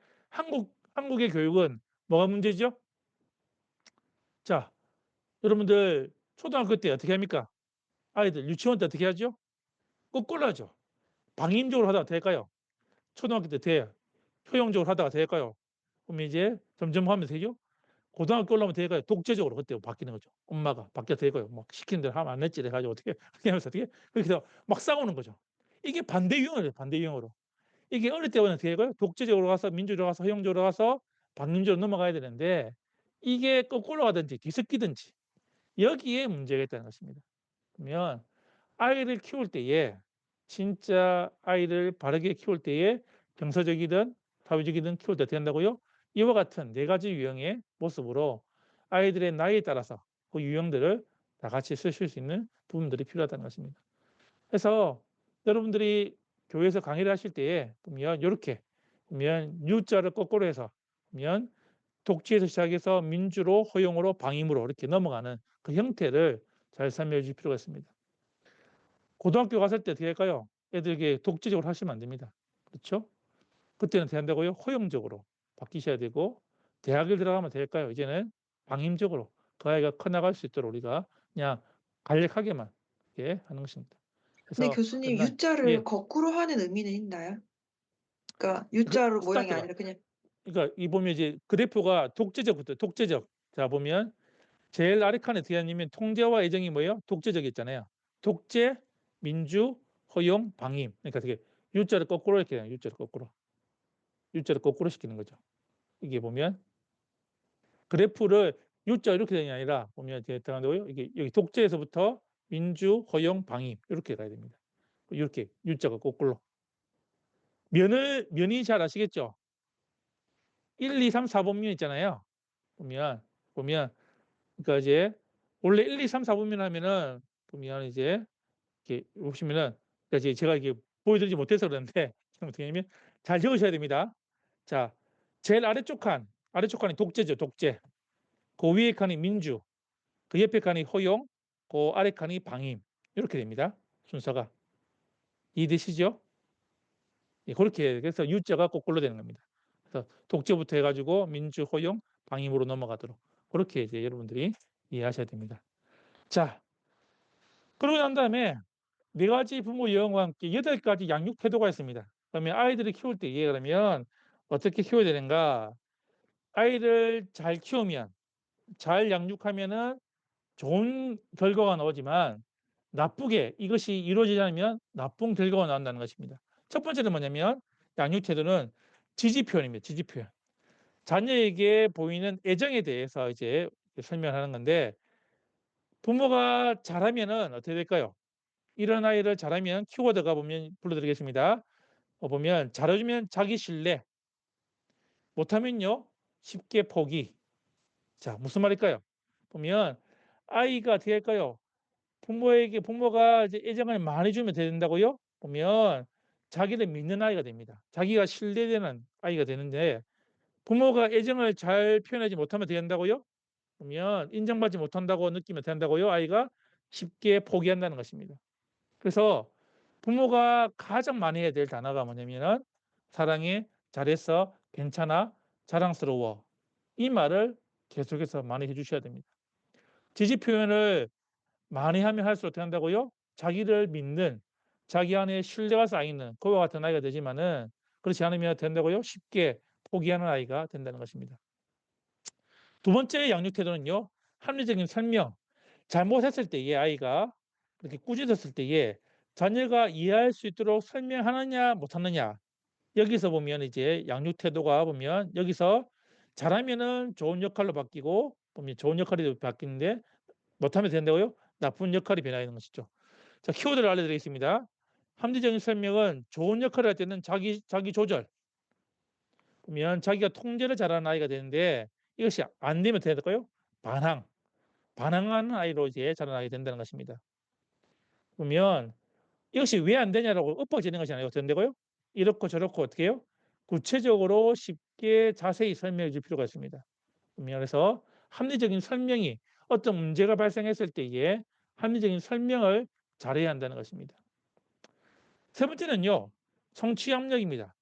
한국의 교육은 뭐가 문제죠? 자, 여러분들 초등학교 때 어떻게 합니까? 아이들 유치원 때 어떻게 하죠? 거꾸로 하죠. 방임적으로 하다가 될까요? 초등학교 때 돼요. 효용적으로 하다가 될까요? 그럼 이제 점점 하면 되죠. 고등학교 올라오면 될까요? 독재적으로 그때 바뀌는 거죠. 엄마가 바뀌어 될까요? 막 시키는 대로 하면 안 했지 해가지고 어떻게 하면서 어떻게 그렇게 해서 막 싸우는 거죠. 이게 반대 유형이에요. 반대 유형으로. 이게 어릴 때는 어떻게 해요? 독재적으로 가서 민주적으로 가서 허용적으로 가서 방임적으로 넘어가야 되는데 이게 거꾸로 가든지 뒤섞이든지 여기에 문제가 있다는 것입니다. 그러면 아이를 키울 때에 진짜 아이를 바르게 키울 때에 정서적이든 사회적이든 키울 때 어떻게 한다고요? 이와 같은 네 가지 유형의 모습으로 아이들의 나이에 따라서 그 유형들을 다 같이 쓰실 수 있는 부분들이 필요하다는 것입니다. 그래서 여러분들이 교회에서 강의를 하실 때에 보면 이렇게 보면 U자를 거꾸로 해서 보면 독재에서 시작해서 민주로 허용으로 방임으로 이렇게 넘어가는 그 형태를 잘 설명해 주실 필요가 있습니다. 고등학교 갔을 때 어떻게 할까요? 애들에게 독재적으로 하시면 안 됩니다. 그렇죠? 그때는 어떻게 한다고요? 허용적으로 바뀌셔야 되고 대학을 들어가면 될까요? 이제는 방임적으로 그 아이가 커나갈 수 있도록 우리가 그냥 간략하게만 이렇게 하는 것입니다. 근데 그래서 교수님 끝난 U자를 예, 거꾸로 하는 의미는 있나요? 그러니까 그 U자로 모양이 스타트가 아니라 그냥 그러니까 이 보면 이제 그래프가 독재적부터 독재적 자 보면 제일 아래 칸에 어떻게 하냐면 통제와 애정이 뭐예요? 독재적이었잖아요. 독재, 민주, 허용, 방임. 그러니까 되게 U자를 거꾸로 이렇게 해요. U자를 거꾸로 시키는 거죠. 이게 보면 그래프를 U자 이렇게 되는 게 아니라 보면 이제 들어간다고요. 이게 여기 독재에서부터 민주, 허용, 방임 이렇게 가야 됩니다. 이렇게 U자가 거꾸로. 면이 잘 아시겠죠? 1, 2, 3, 4번면 있잖아요. 보면 그러니까 이제 원래 1, 2, 3, 4번면 하면은 보면 이제 이렇게 보시면은 그러니까 제가 이게 보여드리지 못해서 그러는데 어떻게 하냐면 잘 적으셔야 됩니다. 자, 제일 아래쪽 칸이 독재죠, 독재. 그 위에 칸이 민주, 그 옆에 칸이 허용, 그 아래 칸이 방임. 이렇게 됩니다. 순서가. 이해되시죠? 예, 그렇게 그래서 U자가 거꾸로 되는 겁니다. 그래서 독재부터 해가지고 민주, 허용, 방임으로 넘어가도록 그렇게 이제 여러분들이 이해하셔야 됩니다. 자, 그러고 난 다음에 네 가지 부모 유형과 함께 8가지 양육 태도가 있습니다. 그러면 아이들을 키울 때 그러면 어떻게 키워야 되는가? 아이를 잘 키우면 잘 양육하면은 좋은 결과가 나오지만 나쁘게 이것이 이루어지지 않으면 나쁜 결과가 나온다는 것입니다. 첫 번째는 뭐냐면 양육 태도는 지지 표현입니다. 지지 표현. 자녀에게 보이는 애정에 대해서 이제 설명하는 건데 부모가 잘하면은 어떻게 될까요? 이런 아이를 잘하면 키워드가 보면 불러드리겠습니다. 보면 잘해주면 자기 신뢰, 못하면요 쉽게 포기. 자, 무슨 말일까요? 보면 아이가 어떻게 할까요? 부모가 이제 애정을 많이 주면 된다고요? 보면 자기를 믿는 아이가 됩니다. 자기가 신뢰되는 아이가 되는데 부모가 애정을 잘 표현하지 못하면 된다고요? 보면 인정받지 못한다고 느끼면 된다고요? 아이가 쉽게 포기한다는 것입니다. 그래서 부모가 가장 많이 해야 될 단어가 뭐냐면은 사랑해, 잘했어, 괜찮아, 자랑스러워. 이 말을 계속해서 많이 해주셔야 됩니다. 지지 표현을 많이 하면 할수록 어떻게 한다고요? 자기를 믿는, 자기 안에 신뢰가 쌓이는 그와 같은 아이가 되지만은 그렇지 않으면 된다고요? 쉽게 포기하는 아이가 된다는 것입니다. 두 번째 양육 태도는요. 합리적인 설명. 잘못했을 때에 아이가 그렇게 꾸짖었을 때에 자녀가 이해할 수 있도록 설명하느냐 못하느냐. 여기서 보면 이제 양육 태도가 보면 여기서 잘하면은 좋은 역할로 바뀌고 보면 좋은 역할이 바뀌는데 못하면 된다고요? 나쁜 역할이 변화하는 것이죠. 자, 키워드를 알려드리겠습니다. 합리적인 설명은 좋은 역할을 할 때는 자기 조절. 보면 자기가 통제를 잘하는 아이가 되는데 이것이 안 되면 어떻게 될까요? 반항하는 아이로 이제 자라나게 된다는 것입니다. 그러면 이것이 왜 안 되냐라고 윽박지는 것이 아니고 된다고요? 이렇고 저렇고 어떻게 해요? 구체적으로 쉽게 자세히 설명해 줄 필요가 있습니다. 그래서 합리적인 설명이 어떤 문제가 발생했을 때에 합리적인 설명을 잘해야 한다는 것입니다. 세 번째는요. 성취 압력입니다.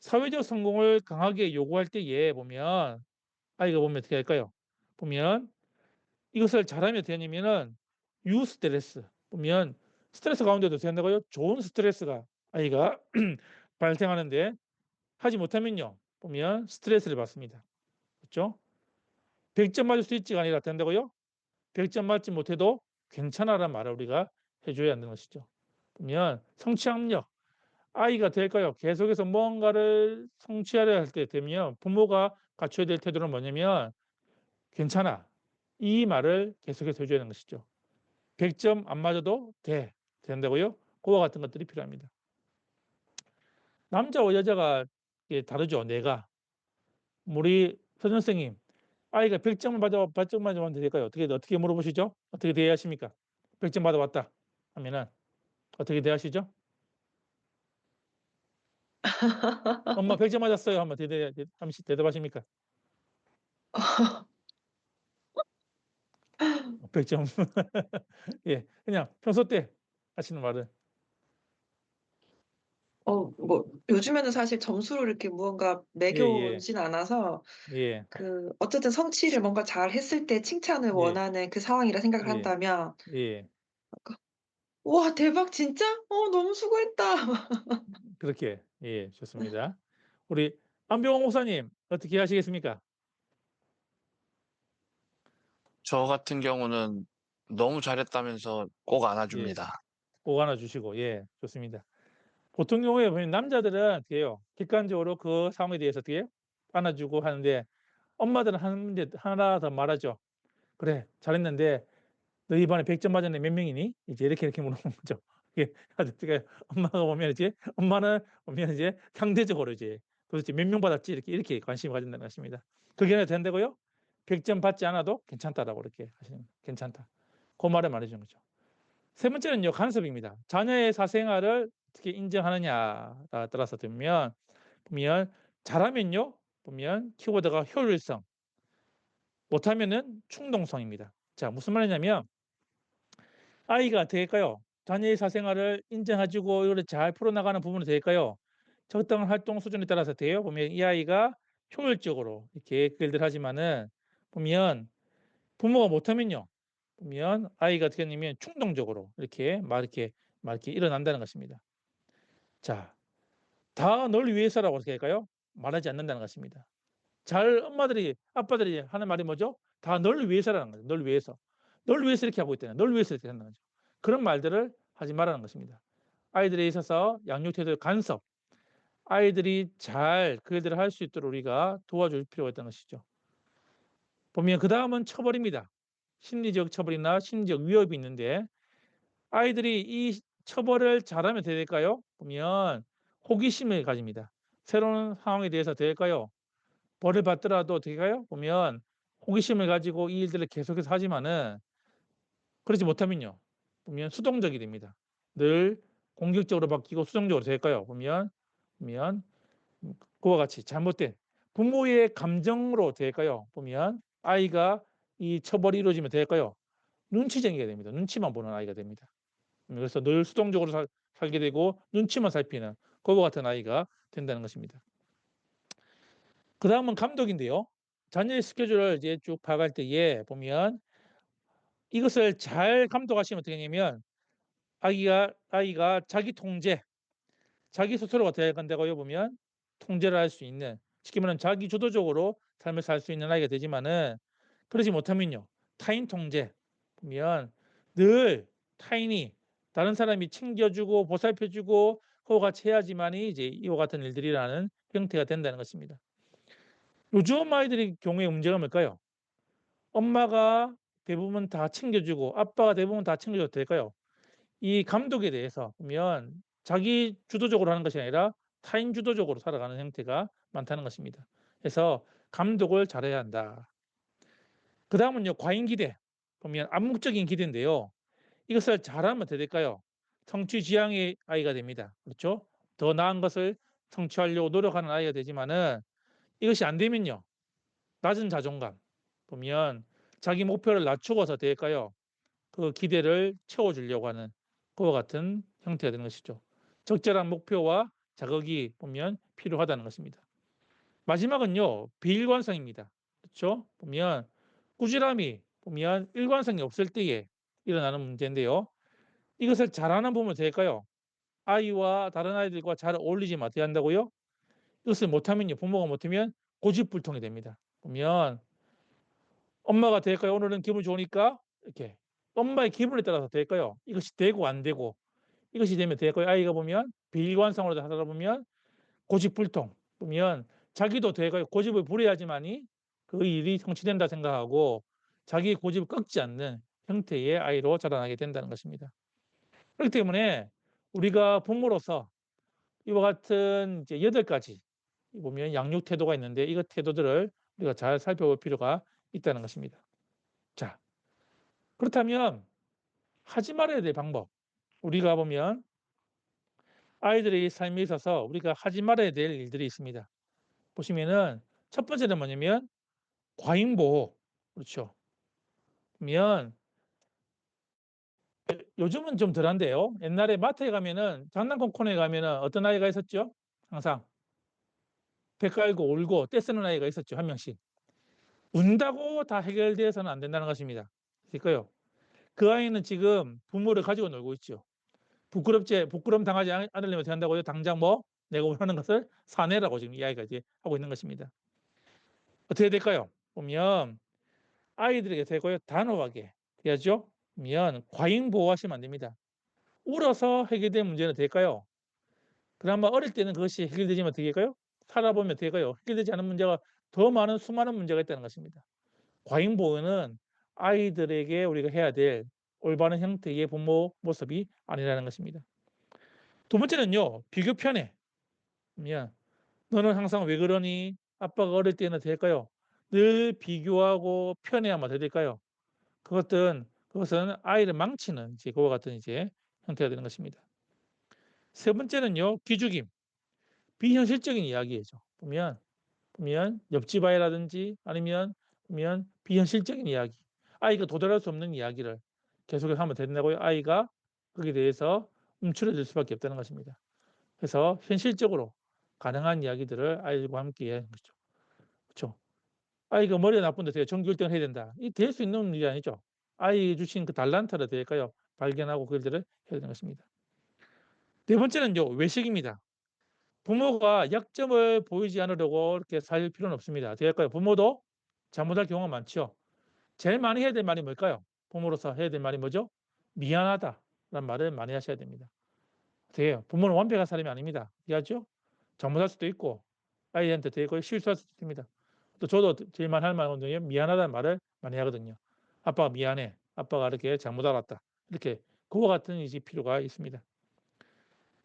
사회적 성공을 강하게 요구할 때에 보면 아이가 보면 어떻게 할까요? 보면 이것을 잘하면 되냐면은 유스트레스 보면 스트레스 가운데도 된다고요? 좋은 스트레스가 아이가 발생하는데 하지 못하면요. 보면 스트레스를 받습니다. 그렇죠? 100점 맞을 수 있지가 아니라 된다고요? 100점 맞지 못해도 괜찮아라는 말을 우리가 해줘야 하는 것이죠. 보면 성취 압력 아이가 될까요? 계속해서 뭔가를 성취하려 할 때 되면 부모가 갖춰야 될 태도는 뭐냐면 괜찮아. 이 말을 계속해서 해줘야 하는 것이죠. 100점 안 맞아도 된다고요? 그와 같은 것들이 필요합니다. 남자와 여자가 다르죠. 내가 우리 선 선생님 아이가 100점을 받아 100점 맞으면 될까요? 어떻게 물어보시죠? 어떻게 대하십니까? 100점 받아왔다 하면은 어떻게 대하시죠? 엄마 100점 맞았어요 하면 대답하십니까? 100점. 예, 그냥 평소 때 하시는 말은 뭐 요즘에는 사실 점수로 이렇게 무언가 예, 매겨오진 않아서 예, 어쨌든 성취를 뭔가 잘했을 때 칭찬을 예, 원하는 그 상황이라 생각을 예, 한다면 예, "와 대박 진짜? 너무 수고했다." 그렇게 예, 좋습니다. 우리 안병호 목사님 어떻게 하시겠습니까? 저 같은 경우는 너무 잘했다면서 꼭 예, 안아줍니다. 꼭 안아주시고 예, 좋습니다. 보통 경우에 보면 남자들은 어떻게 해요? 객관적으로 그 상황에 대해서 어떻게 해요? 안아주고 하는데 엄마들은 하나 더 말하죠. 그래, 잘했는데 너 이번에 100점 맞았네 몇 명이니? 이제 이렇게 물어보는 거죠. 이게 어떻게 엄마가 보면 이제 엄마는 보면 이제 상대적으로 이제 도대체 몇 명 받았지 이렇게 관심을 가진다는 것입니다. 그게 아니라 된다고요? 100점 받지 않아도 괜찮다라고 이렇게 하시는 거예요. 괜찮다. 그 말을 말해주는 거죠. 세 번째는요 간섭입니다. 자녀의 사생활을 어떻게 인정하느냐에 따라서 보면 잘하면요 보면 키워드가 효율성, 못하면은 충동성입니다. 자 무슨 말이냐면 아이가 될까요? 자녀의 사생활을 인정해주고 이걸 잘 풀어나가는 부분이 될까요? 적당한 활동 수준에 따라서 돼요. 보면 이 아이가 효율적으로 이렇게 글들 하지만은 보면 부모가 못하면요. 보면 아이가 어떻게 하냐면 충동적으로 이렇게 일어난다는 것입니다. 자, 다 널 위해서라고 어떻게 할까요? 말하지 않는다는 것입니다. 아빠들이 하는 말이 뭐죠? 다 널 위해서라는 거죠. 널 위해서. 널 위해서 이렇게 하고 있다는 널 위해서 이렇게 한다는 거죠. 그런 말들을 하지 말라는 것입니다. 아이들에 있어서 양육 태도의 간섭, 아이들이 잘 그 일들을 할 수 있도록 우리가 도와줄 필요가 있다는 것이죠. 보면 그 다음은 처벌입니다. 심리적 처벌이나 심리적 위협이 있는데 아이들이 이 처벌을 잘하면 어떻게 될까요? 보면 호기심을 가집니다. 새로운 상황에 대해서 어떻게 될까요? 벌을 받더라도 어떻게 가요? 보면 호기심을 가지고 이 일들을 계속해서 하지만은 그러지 못하면요. 보면 수동적이 됩니다. 늘 공격적으로 바뀌고 수동적으로 될까요? 보면 그와 같이 잘못된 부모의 감정으로 될까요? 보면 아이가 이 처벌이 이루어지면 될까요? 눈치쟁이가 됩니다. 눈치만 보는 아이가 됩니다. 그래서 늘 수동적으로 살게 되고 눈치만 살피는 그와 같은 아이가 된다는 것입니다. 그 다음은 감독인데요. 자녀의 스케줄을 이제 쭉 파악할 때에 보면 이것을 잘 감독하시면 어떻게 되냐면 아이가 자기 통제, 자기 스스로가 되어 간다고요. 보면 통제를 할 수 있는 쉽게 말하면 자기 주도적으로 삶을 살 수 있는 아이가 되지만은 그러지 못하면요. 타인 통제 보면 늘 타인이 다른 사람이 챙겨주고 보살펴주고 그와 같이 해야지만이 이제 이와 같은 일들이라는 형태가 된다는 것입니다. 요즘 아이들의 경우에 문제가 뭘까요? 엄마가 대부분 다 챙겨주고 아빠가 대부분 다 챙겨줘도 될까요? 이 감독에 대해서 보면 자기 주도적으로 하는 것이 아니라 타인 주도적으로 살아가는 형태가 많다는 것입니다. 그래서 감독을 잘해야 한다. 그 다음은요, 과잉 기대. 보면 암묵적인 기대인데요. 이것을 잘하면 어떻게 될까요? 성취 지향의 아이가 됩니다. 그렇죠? 더 나은 것을 성취하려고 노력하는 아이가 되지만은 이것이 안 되면요. 낮은 자존감. 보면 자기 목표를 낮추어서 될까요? 그 기대를 채워주려고 하는 그와 같은 형태가 되는 것이죠. 적절한 목표와 자극이 보면 필요하다는 것입니다. 마지막은요, 비일관성입니다. 그렇죠? 보면 꾸준함이 보면 일관성이 없을 때에 일어나는 문제인데요. 이것을 잘하는 부모는 될까요? 아이와 다른 아이들과 잘 어울리지면 어떻게 한다고요? 이것을 못하면요, 부모가 못하면 고집불통이 됩니다. 보면 엄마가 될까요? 오늘은 기분 좋으니까 이렇게 엄마의 기분에 따라서 될까요? 이것이 되고 안 되고 이것이 되면 될까요? 아이가 보면 비일관성으로 하다 보면 고집불통 보면 자기도 될까요? 고집을 부려야지만이 그 일이 성취된다 생각하고 자기의 고집을 꺾지 않는 형태의 아이로 자라나게 된다는 것입니다. 그렇기 때문에 우리가 부모로서 이와 같은 이제 8가지 보면 양육 태도가 있는데 이 태도들을 우리가 잘 살펴볼 필요가 있다는 것입니다. 자, 그렇다면 하지 말아야 될 방법. 우리가 보면 아이들의 삶에 있어서 우리가 하지 말아야 될 일들이 있습니다. 보시면은 첫 번째는 뭐냐면 과잉 보호. 그렇죠. 보면 요즘은 좀 덜한데요. 옛날에 마트에 가면은 장난감 코너에 가면은 어떤 아이가 있었죠? 항상 배 깔고 울고 떼쓰는 아이가 있었죠. 한 명씩. 운다고 다 해결되어서는 안 된다는 것입니다. 그러니까요. 그 아이는 지금 부모를 가지고 놀고 있죠. 부끄럼 당하지 않으려면 어떻게 한다고요? 당장 뭐 내가 원하는 것을 사내라고 지금 이 아이가 이제 하고 있는 것입니다. 어떻게 될까요? 보면 아이들에게 되고요. 단호하게 해야죠. 보면 과잉 보호하시면 안 됩니다. 울어서 해결된 문제는 될까요? 그나마 어릴 때는 그것이 해결되지만 어떻게 될까요? 살아보면 어떻게 될까요? 해결되지 않은 문제가 더 많은 수많은 문제가 있다는 것입니다. 과잉 보호는 아이들에게 우리가 해야 될 올바른 형태의 부모 모습이 아니라는 것입니다. 두 번째는요. 비교 편애. 너는 항상 왜 그러니? 아빠가 어릴 때는 될까요? 늘 비교하고 편애하면 어떻게 될까요? 그것은 아이를 망치는 이제 그와 같은 이제 형태가 되는 것입니다. 세 번째는요. 기죽임. 비현실적인 이야기죠. 보면 옆집 아이라든지 아니면 보면 비현실적인 이야기. 아이가 도달할 수 없는 이야기를 계속해서 하면 된다고요. 아이가 거기에 대해서 움츠러들 수밖에 없다는 것입니다. 그래서 현실적으로 가능한 이야기들을 아이들과 함께 하는 거죠. 그렇죠? 아이가 머리가 나쁜데 제가 전교 1등을 해야 된다. 이 될 수 있는 일이 아니죠. 아이 주신 그 달란트를 될까요? 발견하고 그들을 해야 되는 것입니다. 네 번째는요. 외식입니다. 부모가 약점을 보이지 않으려고 이렇게 살 필요는 없습니다. 될까요? 부모도 잘못할 경우가 많죠. 제일 많이 해야 될 말이 뭘까요? 부모로서 해야 될 말이 뭐죠? 미안하다라는 말을 많이 하셔야 됩니다. 어떻게 해요? 부모는 완벽한 사람이 아닙니다. 이해하죠? 잘못할 수도 있고 아이한테 되고 실수할 수도 있습니다. 또 저도 제일 많이 할 말은 미안하다는 말을 많이 하거든요. 아빠가 미안해. 아빠가 이렇게 잘못 알았다. 이렇게 그와 같은 이제 필요가 있습니다.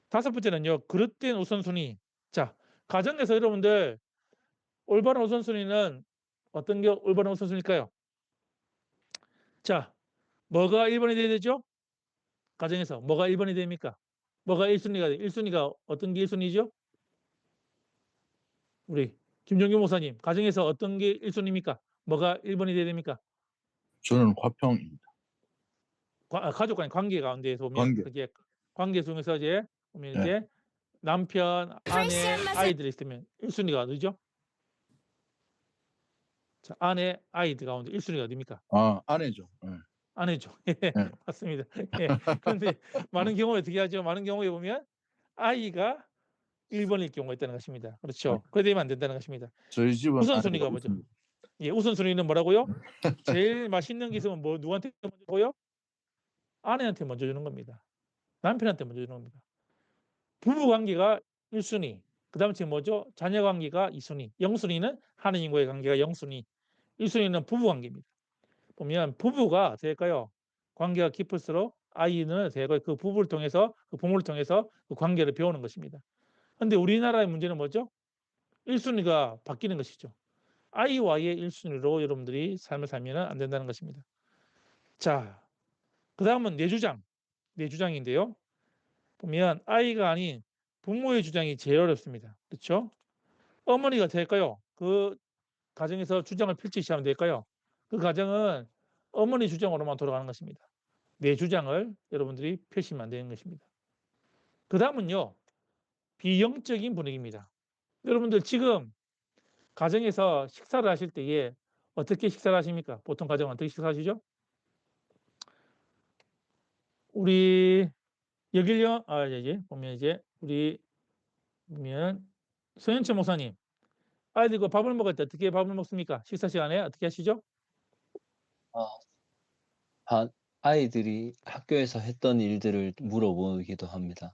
다섯 번째는요. 그릇된 우선순위. 자, 가정에서 여러분들 올바른 우선순위는 어떤 게 올바른 우선순위일까요? 자, 뭐가 1번이 돼야 되죠? 가정에서 뭐가 1번이 됩니까? 뭐가 1순위가 돼? 1순위가 어떤 게 1순위죠? 우리 김종규 목사님, 가정에서 어떤 게 1순위입니까? 뭐가 1번이 돼야 됩니까? 저는 화평입니다. 가족 간의 관계 가운데에서 보면 관계. 그게 관계 중에서 이제 보면 네. 이제 남편, 아내, 크리스찬 메시지. 아이들이 있으면 1순위가 어디죠? 자, 아내, 아이들 가운데 1순위가 어디입니까? 아, 아내죠. 예. 아내죠. 예, 맞습니다. 예. 그런데 많은 경우에 어떻게 하죠? 많은 경우에 보면 아이가 1번일 경우가 있다는 것입니다. 그렇죠. 그래 되면 안 된다는 것입니다. 저희 집은 우선순위가 아내가 뭐죠? 우선입니다. 예, 우선순위는 뭐라고요? 제일 맛있는 게 있으면 뭐 누구한테 먼저 줘요? 아내한테 먼저 주는 겁니다. 남편한테 먼저 주는 겁니다. 부부 관계가 1순위. 그다음에 지금 뭐죠? 자녀 관계가 2순위. 0순위는 하느님과의 관계가 0순위. 1순위는 부부 관계입니다. 보면 부부가 될까요? 관계가 깊을수록 아이는 될까요? 그 부부를 통해서 그 부모를 통해서 그 관계를 배우는 것입니다. 근데 우리나라의 문제는 뭐죠? 1순위가 바뀌는 것이죠. 아이와의 1순위로 여러분들이 삶을 살면 안 된다는 것입니다. 자, 그다음은 내 주장. 내 주장인데요. 보면 아이가 아닌 부모의 주장이 제일 어렵습니다. 그렇죠? 어머니가 될까요? 그 가정에서 주장을 펼치기 시작하면 될까요? 그 가정은 어머니 주장으로만 돌아가는 것입니다. 내 주장을 여러분들이 펼치면 안 되는 것입니다. 그다음은요. 비영적인 분위기입니다. 여러분들 지금 가정에서 식사를 하실 때에 어떻게 식사를 하십니까? 보통 가정은 어떻게 식사하시죠? 우리 여길요. 이제 보면 이제 우리 보면 서현철 목사님, 아이들과 밥을 먹을 때 어떻게 밥을 먹습니까? 식사 시간에 어떻게 하시죠? 아이들이 학교에서 했던 일들을 물어보기도 합니다.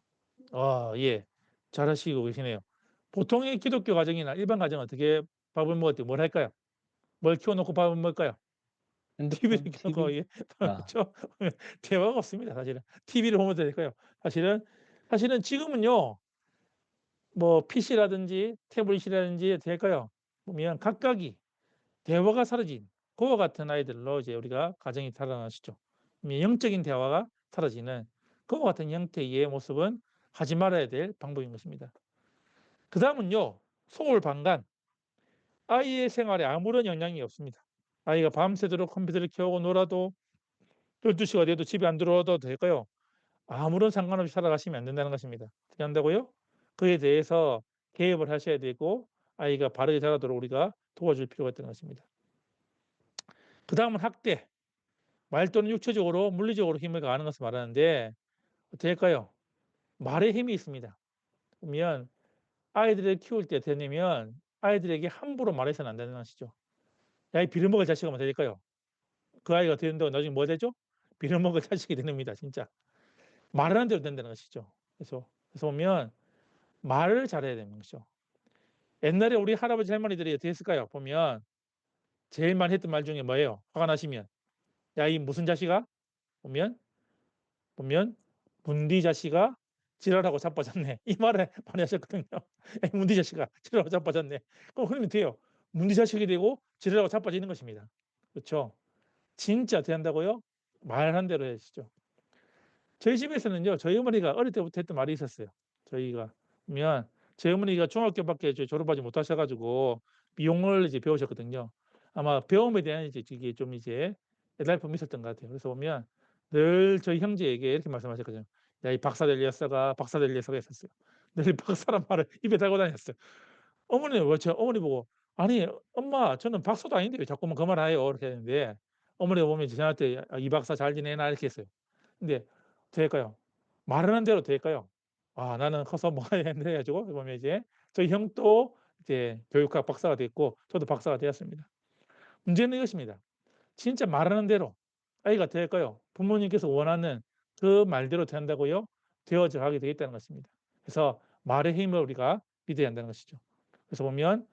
예. 잘하시고 계시네요. 보통의 기독교 가정이나 일반 가정은 어떻게 밥을 먹을 때 뭘 할까요? 뭘 키워놓고 밥을 먹을까요? TV를 핸드폰, 켜놓고 TV? 예. 아. 그렇죠? 대화가 없습니다. 사실은 TV를 보면 될까요? 사실은 지금은요. 뭐 PC라든지 태블릿이라든지 될까요? 보면 각각이 대화가 사라진 그와 같은 아이들로 이제 우리가 가정이 살아나시죠. 영적인 대화가 사라지는 그와 같은 형태의 모습은 하지 말아야 될 방법인 것입니다. 그다음은요. 소홀방관. 아이의 생활에 아무런 영향이 없습니다. 아이가 밤새도록 컴퓨터를 켜고 놀아도 12시가 돼도 집에 안 들어와도 될까요? 아무런 상관없이 살아가시면 안 된다는 것입니다. 어떻게 한다고요? 그에 대해서 개입을 하셔야 되고 아이가 바르게 자라도록 우리가 도와줄 필요가 있다는 것입니다. 그다음은 학대. 말 또는 육체적으로 물리적으로 힘을 가하는 것을 말하는데 어떻게 할까요? 말에 힘이 있습니다. 보면 아이들을 키울 때 되면 아이들에게 함부로 말해서는 안 되는 것이죠. 야, 이 빌어먹을 자식아 뭐 될까요? 그 아이가 된다고 나중에 뭐 되죠? 빌어먹을 자식이 됩니다. 진짜. 말하는 대로 된다는 것이죠. 그래서 보면 말을 잘해야 되는 것이죠. 옛날에 우리 할아버지 할머니들이 어떻게 했을까요? 보면 제일 많이 했던 말 중에 뭐예요? 화가 나시면 야, 이 무슨 자식아? 보면 문디 자식아 지랄하고 자빠졌네. 이 말을 많이 하셨거든요. 야, 이 문디 자식아 지랄하고 자빠졌네. 그럼 그러면 돼요. 문디 자식이 되고 지랄하고 자빠지는 것입니다. 그렇죠? 진짜 된다고요? 말한 대로 해주시죠. 저희 집에서는요. 저희 어머니가 어릴 때부터 했던 말이 있었어요. 저희가 보면 저희 어머니가 중학교밖에 졸업하지 못하셔 가지고 미용을 이제 배우셨거든요. 아마 배움에 대한 이제 이게 좀 이제 애달픔이 있었던 것 같아요. 그래서 보면 늘 저희 형제에게 이렇게 말씀하셨거든요. "야, 이 박사 될 녀석아, 박사 될 녀석아." 했었어요. 늘 박사란 말을 입에 달고 다녔어요. 어머니는 왜 저 어머니 보고 "아니 엄마 저는 박사도 아닌데 왜 자꾸만 그 말 해요." 이렇게 했는데 어머니가 보면 저한테 "이 박사 잘 지내나?" 이렇게 했어요. 근데 될까요? 말하는 대로 될까요? 나는 커서 뭐 해야 돼 가지고 보면 이제 저희 형도 이제 교육학 박사가 됐고 저도 박사가 되었습니다. 문제는 이것입니다. 진짜 말하는 대로 아이가 될까요? 부모님께서 원하는 그 말대로 된다고요? 되어져 가게 되어 있다는 것입니다. 그래서 말의 힘을 우리가 믿어야 한다는 것이죠. 그래서 보면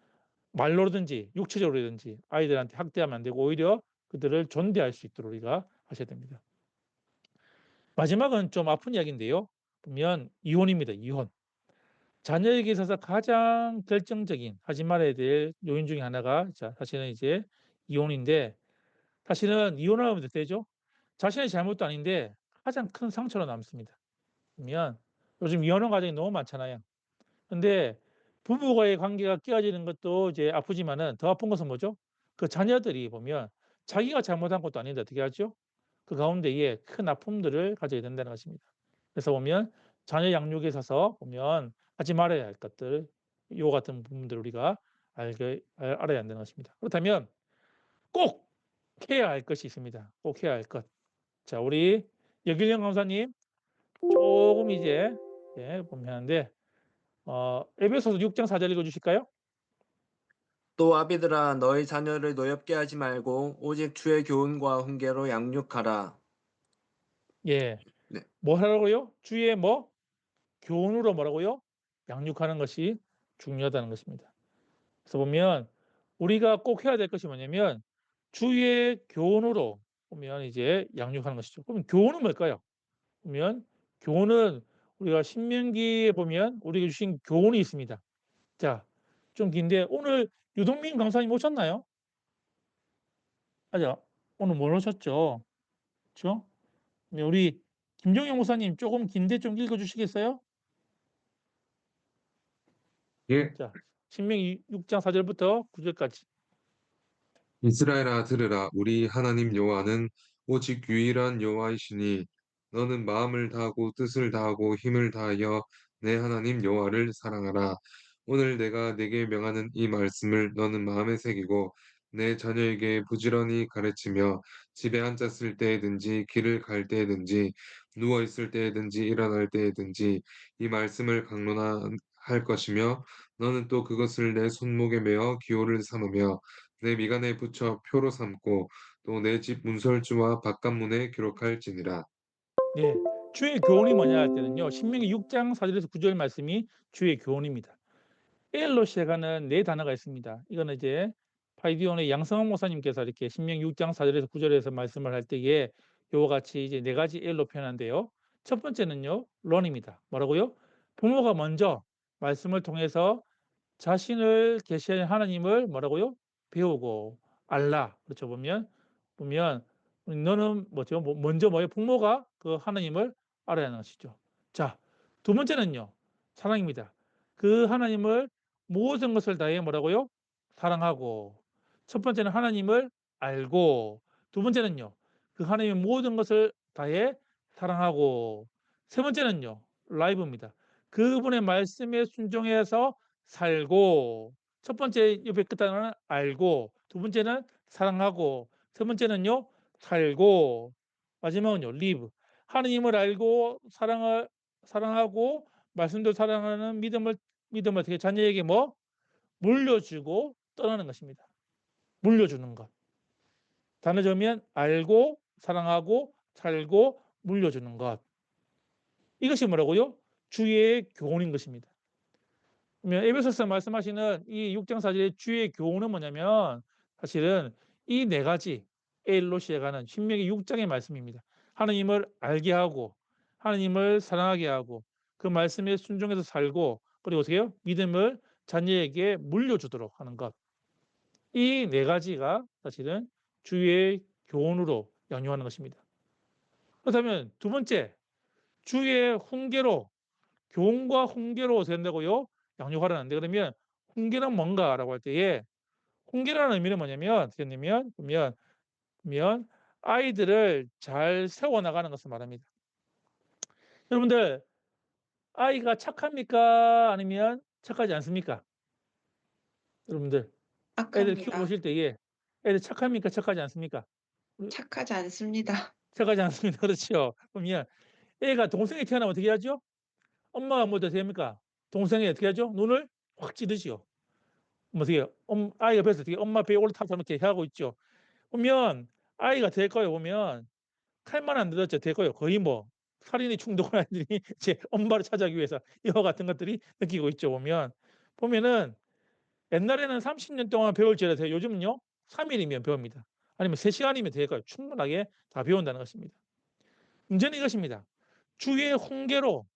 말로든지 육체적으로든지 아이들한테 학대하면 안 되고 오히려 그들을 존대할 수 있도록 우리가 하셔야 됩니다. 마지막은 좀 아픈 이야기인데요. 보면 이혼입니다. 이혼. 자녀에게 있어서 가장 결정적인 하지 말아야 될 요인 중에 하나가 사실은 이제 이혼인데 사실은 이혼을 하면 되죠. 자신의 잘못도 아닌데 가장 큰 상처로 남습니다. 보면 요즘 이혼한 가정이 너무 많잖아요. 근데 부부와의 관계가 깨어지는 것도 이제 아프지만은 더 아픈 것은 뭐죠? 그 자녀들이 보면 자기가 잘못한 것도 아닌데 어떻게 하죠? 그 가운데에 큰 아픔들을 가져야 된다는 것입니다. 그래서 보면 자녀 양육에 있어서 보면 하지 말아야 할 것들, 요 같은 부분들 우리가 알아야 한다는 것입니다. 그렇다면 꼭 해야 할 것이 있습니다. 꼭 해야 할 것. 자, 우리 여길령 강사님 조금 이제 보면 하는데 에베소서 6장 4절 읽어주실까요? 또 아비들아 너희 자녀를 노엽게 하지 말고 오직 주의 교훈과 훈계로 양육하라. 예. 네. 뭐 하라고요? 주의 뭐? 교훈으로 뭐라고요? 양육하는 것이 중요하다는 것입니다. 그래서 보면 우리가 꼭 해야 될 것이 뭐냐면 주의 교훈으로 보면 이제 양육하는 것이죠. 그럼 교훈은 뭘까요? 보면 교훈은 우리가 신명기에 보면 우리에게 주신 교훈이 있습니다. 자, 좀 긴데 오늘 유동민 강사님 오셨나요? 맞아. 오늘 못 오셨죠? 그렇죠? 우리 김종영 목사님 조금 긴데 좀 읽어주시겠어요? 예, 자, 신명기 6장 4절부터 9절까지. 이스라엘아 들으라. 우리 하나님 여호와는 오직 유일한 여호와이시니 너는 마음을 다하고 뜻을 다하고 힘을 다하여 내 하나님 여호와를 사랑하라. 오늘 내가 내게 명하는 이 말씀을 너는 마음에 새기고 내 자녀에게 부지런히 가르치며 집에 앉았을 때에든지 길을 갈 때에든지 누워 있을 때에든지 일어날 때에든지 이 말씀을 강론할 것이며 너는 또 그것을 내 손목에 메어 기호를 삼으며 내 미간에 붙여 표로 삼고 또 내 집 문설주와 바깥문에 기록할지니라. 네, 주의 교훈이 뭐냐 할 때는요. 신명기 6장 4절에서 9절 말씀이 주의 교훈입니다. 엘로 시작하는 네 단어가 있습니다. 이거는 이제 파이디온의 양성원 목사님께서 이렇게 신명기 6장 4절에서 9절에서 말씀을 할 때에 요와 같이 이제 네 가지 엘로 표현한데요. 첫 번째는요. 런입니다. 뭐라고요? 부모가 먼저 말씀을 통해서 자신을 계시하는 하나님을 뭐라고요? 배우고 알라. 그렇죠. 보면 너는 뭐죠? 먼저 뭐예요? 부모가 그 하나님을 알아야 하는 것이죠. 자, 두 번째는요. 사랑입니다. 그 하나님을 모든 것을 다해 뭐라고요? 사랑하고. 첫 번째는 하나님을 알고, 두 번째는요. 그 하나님의 모든 것을 다해 사랑하고, 세 번째는요. 라이브입니다. 그분의 말씀에 순종해서 살고, 첫 번째 옆에 끝 단어는 알고, 두 번째는 사랑하고, 세 번째는요. 살고, 마지막은요. live. 하나님을 알고 사랑하고 말씀도 사랑하는 믿음을 어떻게 자녀에게 뭐 물려주고 떠나는 것입니다. 물려주는 것. 단어 적으면 알고 사랑하고 살고 물려주는 것. 이것이 뭐라고요? 주의 교훈인 것입니다. 그러면 에베소서 말씀하시는 이 6장 4절의 주의 교훈은 뭐냐면 사실은 이 네 가지 A로 시작하는 신명기 6장의 말씀입니다. 하나님을 알게 하고 하나님을 사랑하게 하고 그 말씀에 순종해서 살고 그리고 어떻게 해요? 믿음을 자녀에게 물려주도록 하는 것. 이 네 가지가 사실은 주의 교훈으로 양육하는 것입니다. 그렇다면 두 번째, 주의 훈계로 교훈과 훈계로 어떻게 된다고요? 양육하라는데 그러면 훈계는 뭔가라고 할 때에 훈계라는 의미는 뭐냐면 어떻게 보면 아이들을 잘 세워나가는 것을 말합니다. 여러분들 아이가 착합니까? 아니면 착하지 않습니까? 여러분들 애들 착합니다. 키워보실 때에 애들 착합니까? 착하지 않습니까? 착하지 않습니다. 착하지 않습니다. 그렇죠. 그러면 애가 동생이 태어나면 어떻게 하죠? 엄마가 뭐 어떻게 합니까? 동생이 어떻게 하죠? 눈을 확 찌르지요. 뭐 어떻게 해요? 아이가 뱃을 어떻게 엄마 배에 올라타서 이렇게 하고 있죠. 보면 아이가 될 거예요. 보면 칼만 안 들었죠. 될 거예요. 거의 뭐 살인의 충동을 아이들이 이제 엄마를 찾아가기 위해서 이와 같은 것들이 느끼고 있죠. 보면 보면은 옛날에는 30년 동안 배울 지라서 요즘은요 3일이면 배웁니다. 아니면 3시간이면 되니까요. 충분하게 다 배운다는 것입니다. 문제는 이것입니다. 주위의 훈계로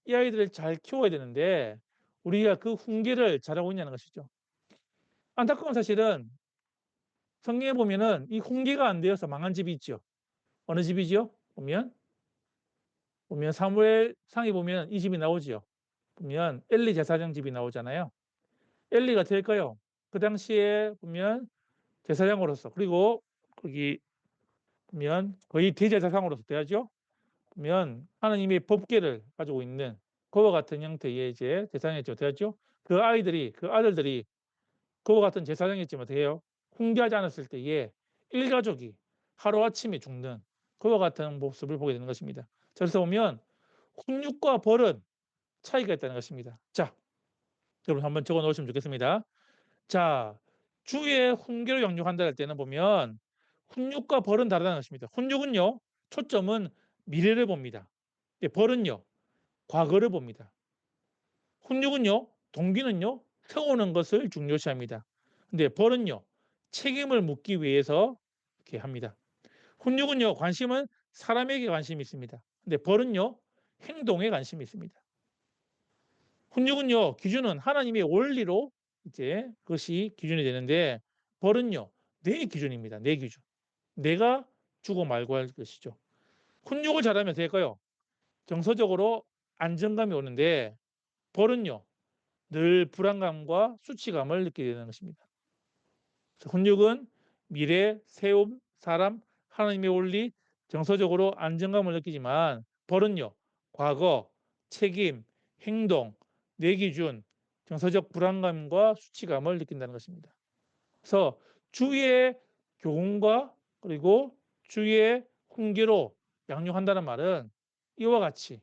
이 아이들을 잘 키워야 되는데 우리가 그 훈계를 잘하고 있냐는 것이죠. 안타까운 사실은 성경에 보면은 이 훈계가 안 되어서 망한 집이 있죠. 어느 집이죠? 보면 사무엘상에 보면 이 집이 나오죠. 보면 엘리 제사장 집이 나오잖아요. 엘리가 될까요? 그 당시에 보면 제사장으로서 그리고 거기 보면 거의 대제사장으로서 돼야죠. 보면 하나님의 법궤를 가지고 있는 그와 같은 형태의 이제 제사장이었죠. 되었죠. 그 아들들이 그와 같은 제사장이었지만 돼요. 훈계하지 않았을 때에 일가족이 하루아침에 죽는 그와 같은 모습을 보게 되는 것입니다. 그래서 보면 훈육과 벌은 차이가 있다는 것입니다. 자, 여러분 한번 적어 놓으시면 좋겠습니다. 자, 주의 훈계로 양육한다 할 때는 보면 훈육과 벌은 다르다는 것입니다. 훈육은요, 초점은 미래를 봅니다. 벌은요, 과거를 봅니다. 훈육은요, 동기는요, 세우는 것을 중요시합니다. 근데 벌은요, 책임을 묻기 위해서 이렇게 합니다. 훈육은요, 관심은 사람에게 관심이 있습니다. 근데 벌은요, 행동에 관심이 있습니다. 훈육은요, 기준은 하나님의 원리로 이제 그것이 기준이 되는데 벌은요, 내 기준입니다. 내 기준. 내가 주고 말고 할 것이죠. 훈육을 잘하면 될까요? 정서적으로 안정감이 오는데 벌은요, 늘 불안감과 수치감을 느끼게 되는 것입니다. 훈육은 미래, 세움, 사람, 하나님의 원리, 정서적으로 안정감을 느끼지만 벌은요, 과거, 책임, 행동, 내 기준, 정서적 불안감과 수치감을 느낀다는 것입니다. 그래서 주위의 교훈과 그리고 주위의 훈계로 양육한다는 말은 이와 같이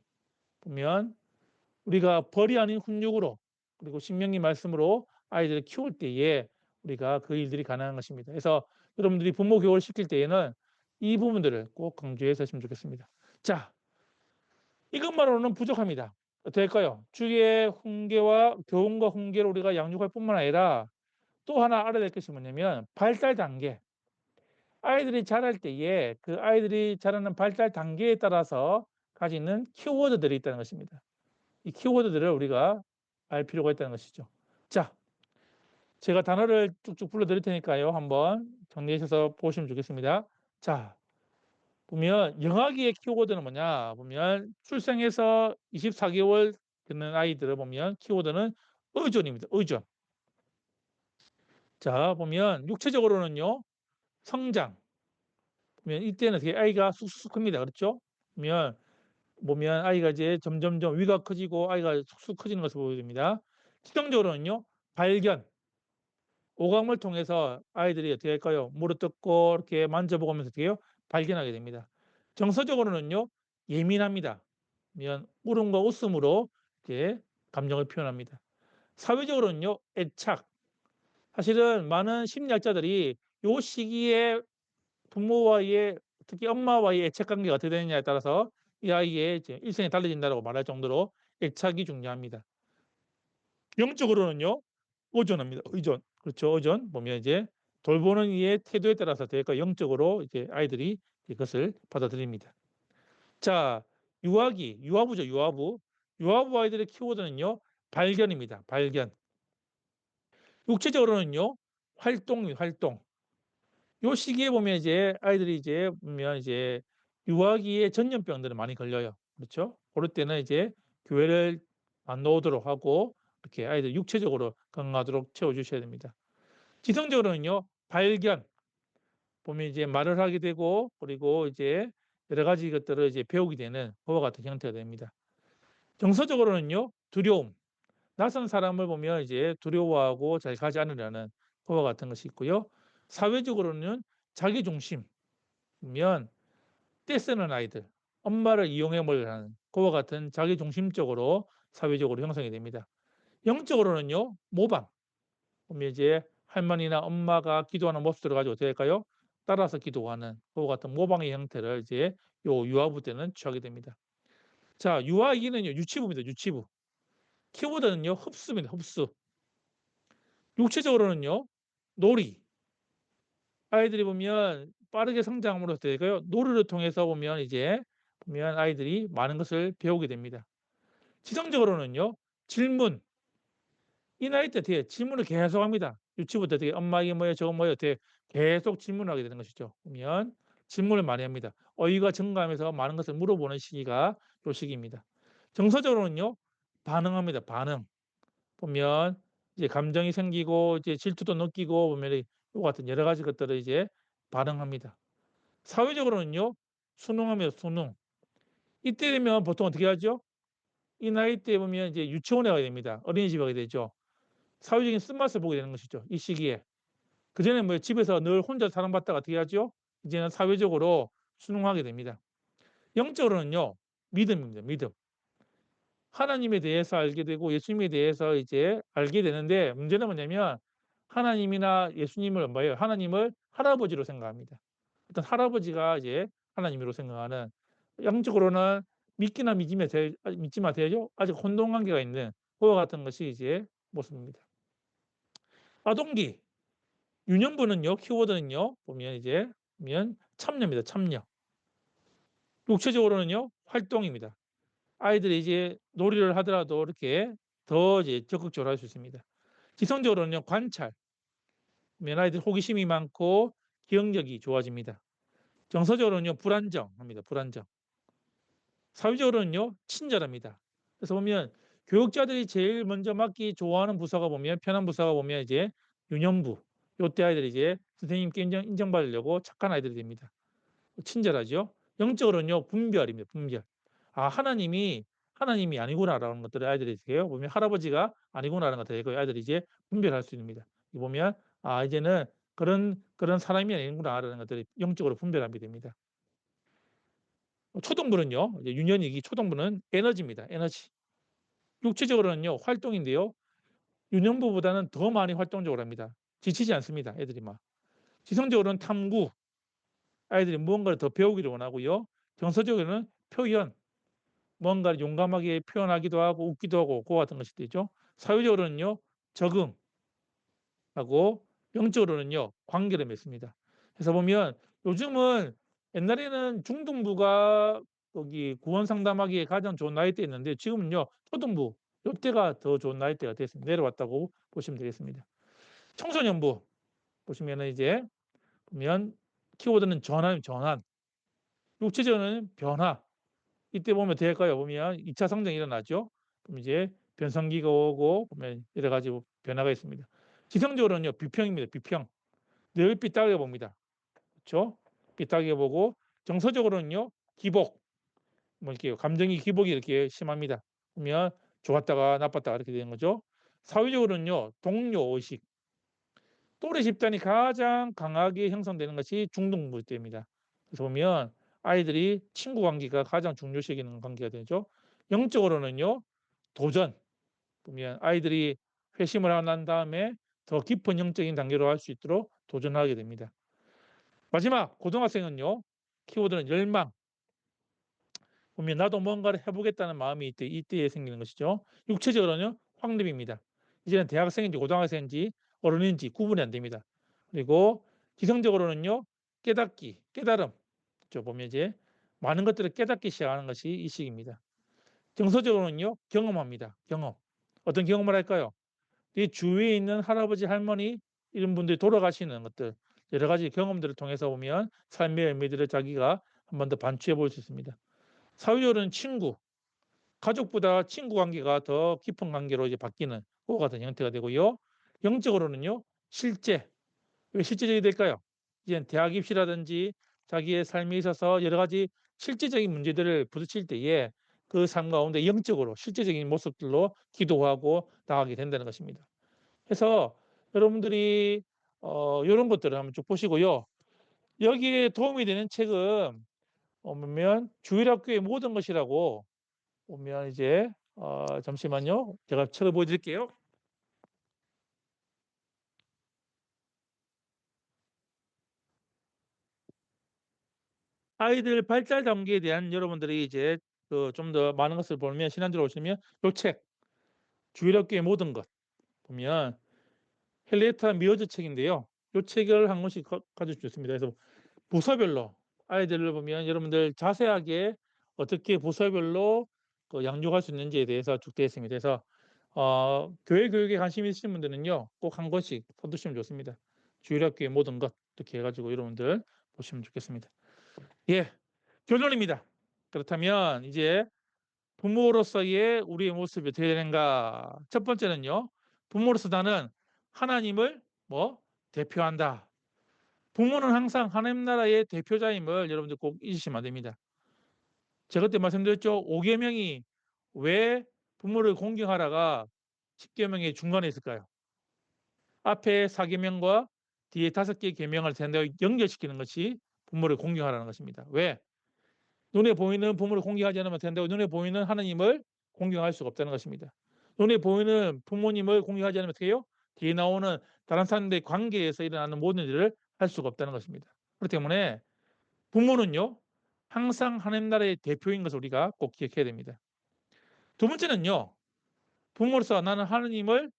보면 우리가 벌이 아닌 훈육으로 그리고 신명기 말씀으로 아이들을 키울 때에 우리가 그 일들이 가능한 것입니다. 그래서 여러분들이 부모 교육을 시킬 때에는 이 부분들을 꼭 강조해서 하시면 좋겠습니다. 자, 이것만으로는 부족합니다. 어떨까요? 주위의 훈계와 교훈과 훈계를 우리가 양육할 뿐만 아니라 또 하나 알아야 될 것이 뭐냐면 발달 단계. 아이들이 자랄 때에 그 아이들이 자라는 발달 단계에 따라서 가지는 키워드들이 있다는 것입니다. 이 키워드들을 우리가 알 필요가 있다는 것이죠. 자, 제가 단어를 쭉쭉 불러드릴 테니까요. 한번 정리해서 보시면 좋겠습니다. 자, 보면 영아기의 키워드는 뭐냐? 보면 출생해서 24개월 되는 아이들을 보면 키워드는 의존입니다. 의존. 자, 보면 육체적으로는요. 성장. 보면 이때는 되게 아이가 쑥쑥 큽니다. 그렇죠? 보면 아이가 이제 점점점 위가 커지고 아이가 쑥쑥 커지는 것을 보게 됩니다. 치정적으로는요. 발견. 오감을 통해서 아이들이 어떻게 할까요? 물어뜯고 이렇게 만져보면서 어떻게 해요? 발견하게 됩니다. 정서적으로는요. 예민합니다. 그러면 울음과 웃음으로 이렇게 감정을 표현합니다. 사회적으로는요. 애착. 사실은 많은 심리학자들이 이 시기에 부모와의 특히 엄마와의 애착 관계가 어떻게 되느냐에 따라서 이 아이의 이제 일생이 달라진다고 말할 정도로 애착이 중요합니다. 영적으로는요. 의존합니다. 의존. 그렇죠. 의존. 보면 이제 돌보는 이의 태도에 따라서 되니까 영적으로 이제 아이들이 이것을 받아들입니다. 자, 유아부죠. 유아부 아이들의 키워드는요. 발견입니다. 발견. 육체적으로는요. 활동. 요 시기에 보면 이제 아이들이 이제 보면 이제 유아기에 전염병들을 많이 걸려요. 그렇죠? 그럴 때는 이제 교회를 안 나오도록 하고 이렇게 아이들 육체적으로 건강하도록 채워주셔야 됩니다. 지성적으로는요, 발견. 보면 이제 말을 하게 되고 그리고 이제 여러 가지 것들을 이제 배우게 되는 그와 같은 형태가 됩니다. 정서적으로는요, 두려움. 낯선 사람을 보면 이제 두려워하고 잘 가지 않으려는 그와 같은 것이 있고요. 사회적으로는 자기 중심. 보면 떼쓰는 아이들, 엄마를 이용해 보려는 그와 같은 자기 중심적으로 사회적으로 형성이 됩니다. 영적으로는요, 모방. 보면 이제 할머니나 엄마가 기도하는 모습들을 가지고 어떻게 할까요? 따라서 기도하는 그와 같은 모방의 형태를 이제 요 유아부 때는 취하게 됩니다. 자, 유아기는요, 유치부입니다. 유치부. 키워드는요, 흡수입니다. 흡수. 육체적으로는요. 놀이. 아이들이 보면 빠르게 성장함으로써 되고요. 놀이를 통해서 보면 아이들이 많은 것을 배우게 됩니다. 지성적으로는요. 질문. 이 나이 때 되게 질문을 계속 합니다. 유치부터 되게 엄마 이게 뭐예요? 저거 뭐예요? 되게 계속 질문하게 되는 것이죠. 보면 질문을 많이 합니다. 어휘가 증가하면서 많은 것을 물어보는 시기가 요 시기입니다. 정서적으로는요. 반응합니다. 반응. 보면 이제 감정이 생기고 이제 질투도 느끼고 보면 이 같은 여러 가지 것들을 이제 반응합니다. 사회적으로는요. 순응하며 순응. 이때 되면 보통 어떻게 하죠? 이 나이 때 보면 이제 유치원에 가게 됩니다. 어린이집에 가게 되죠. 사회적인 쓴맛을 보게 되는 것이죠. 이 시기에. 그전에 뭐 집에서 늘 혼자 사랑받다가 어떻게 하죠? 이제는 사회적으로 순응하게 됩니다. 영적으로는요. 믿음입니다. 믿음. 하나님에 대해서 알게 되고 예수님에 대해서 이제 알게 되는데 문제는 뭐냐면 하나님이나 예수님을 뭐예요? 하나님을 할아버지로 생각합니다. 어떤 할아버지가 이제 하나님으로 생각하는 영적으로는 믿기나 믿지 마세요. 아직 혼동 관계가 있는 그와 같은 것이 이제 모습입니다. 아동기 유년부는요. 키워드는요. 보면 참여입니다. 참여. 육체적으로는요. 활동입니다. 아이들이 이제 놀이를 하더라도 이렇게 더 이제 적극적으로 할 수 있습니다. 지성적으로는요. 관찰. 아이들 호기심이 많고 기억력이 좋아집니다. 정서적으로는요. 불안정합니다. 불안정. 사회적으로는요. 친절합니다. 그래서 보면 교육자들이 제일 먼저 맡기 좋아하는 부서가 보면 편한 부서가 보면 이제 유년부. 요때 아이들이 이제 선생님께 인정받으려고 착한 아이들이 됩니다. 친절하죠. 영적으로는요. 분별입니다. 분별. 아 하나님이 아니구나라는 것들을 아이들이 돼요. 보면 할아버지가 아니구나라는 것들을 아이들이 이제 분별할 수 있습니다. 보면 아 이제는 그런 사람이 아니구나라는 것들을 영적으로 분별하게 됩니다. 초등부는요. 이제 유년이기 초등부는 에너지입니다. 에너지. 육체적으로는요. 활동인데요. 유년부보다는 더 많이 활동적으로 합니다. 지치지 않습니다. 애들이 막. 지성적으로는 탐구. 아이들이 무언가를 더 배우기를 원하고요. 정서적으로는 표현. 뭔가를 용감하게 표현하기도 하고 웃기도 하고 그와 같은 것이 되죠. 사회적으로는요. 적응하고 영적으로는요. 관계를 맺습니다. 그래서 보면 요즘은 옛날에는 중등부가 거기 구원 상담하기에 가장 좋은 나이대였는데 지금은요. 초등부 요때가 더 좋은 나이대가 됐습니다. 내려왔다고 보시면 되겠습니다. 청소년부 보시면은 이제 보면 키워드는 전환. 육체적으로는 변화. 이때 보면 대가에 보면 2차 성장이 일어나죠. 그럼 이제 변성기가 오고 보면 여러 가지 변화가 있습니다. 지성적으로는요. 비평입니다. 비평. 늘 삐딱하게 봅니다. 그렇죠? 삐딱하게 보고 정서적으로는요. 기복. 뭐 이렇게 감정이 기복이 이렇게 심합니다. 보면 좋았다가 나빴다가 이렇게 되는 거죠. 사회적으로는요. 동료 의식. 또래 집단이 가장 강하게 형성되는 것이 중등부 때입니다. 그래서 보면 아이들이 친구 관계가 가장 중요시 여기는 관계가 되죠. 영적으로는요. 도전. 보면 아이들이 회심을 하고 난 다음에 더 깊은 영적인 단계로 할 수 있도록 도전하게 됩니다. 마지막 고등학생은요. 키워드는 열망. 보면 나도 뭔가를 해보겠다는 마음이 이때에 생기는 것이죠. 육체적으로는 확립입니다. 이제는 대학생인지 고등학생인지 어른인지 구분이 안 됩니다. 그리고 지성적으로는요. 깨달음. 그렇죠? 보면 이제 많은 것들을 깨닫기 시작하는 것이 이 시기입니다. 정서적으로는요. 경험합니다. 경험. 어떤 경험을 할까요? 이 주위에 있는 할아버지, 할머니 이런 분들이 돌아가시는 것들 여러 가지 경험들을 통해서 보면 삶의 의미들을 자기가 한 번 더 반추해 볼 수 있습니다. 사회적으로는 친구, 가족보다 친구 관계가 더 깊은 관계로 이제 바뀌는 그와 같은 형태가 되고요. 영적으로는요. 실제. 왜 실제적이 될까요? 이제 대학 입시라든지 자기의 삶에 있어서 여러 가지 실제적인 문제들을 부딪힐 때에 그 삶 가운데 영적으로 실제적인 모습들로 기도하고 나가게 된다는 것입니다. 그래서 여러분들이 요런 것들을 한번 쭉 보시고요. 여기에 도움이 되는 책은 보면 주일학교의 모든 것이라고 보면 이제 잠시만요. 제가 책을 보여드릴게요. 아이들 발달 단계에 대한 여러분들이 이제 좀 더 많은 것을 보면 신한주로 오시면 요 책 주일학교의 모든 것 보면 헨리에타 미어즈 책인데요. 이 책을 한 권씩 가져주셨습니다. 그래서 부서별로 아이들을 보면 여러분들 자세하게 어떻게 부서별로 그 양육할 수 있는지에 대해서 쭉 되어 있습니다. 그래서 교회 교육에 관심 있으신 분들은요, 꼭 한 권씩 사두시면 좋습니다. 주일학교의 모든 것 이렇게 해가지고 여러분들 보시면 좋겠습니다. 예, 결론입니다. 그렇다면 이제 부모로서의 우리의 모습이 어떻게 되는가? 첫 번째는요, 부모로서 나는 하나님을 대표한다. 부모는 항상 하나님 나라의 대표자임을 여러분들 꼭 잊으시면 안 됩니다. 제가 그때 말씀드렸죠. 5계명이 왜 부모를 공경하라가 10계명의 중간에 있을까요? 앞에 4계명과 뒤에 5개 계명을 연결시키는 것이 부모를 공경하라는 것입니다. 왜? 눈에 보이는 부모를 공경하지 않으면 된다고 눈에 보이는 하나님을 공경할 수가 없다는 것입니다. 눈에 보이는 부모님을 공경하지 않으면 어떻게 해요? 뒤에 나오는 다른 사람들의 관계에서 일어나는 모든 일을 할 수가 없다는 것입니다. 그렇기 때문에 부모는요, 항상 하나님 나라의 대표인 것을 우리가 꼭 기억해야 됩니다. 두 번째는요, 부모로서 나는 하나님을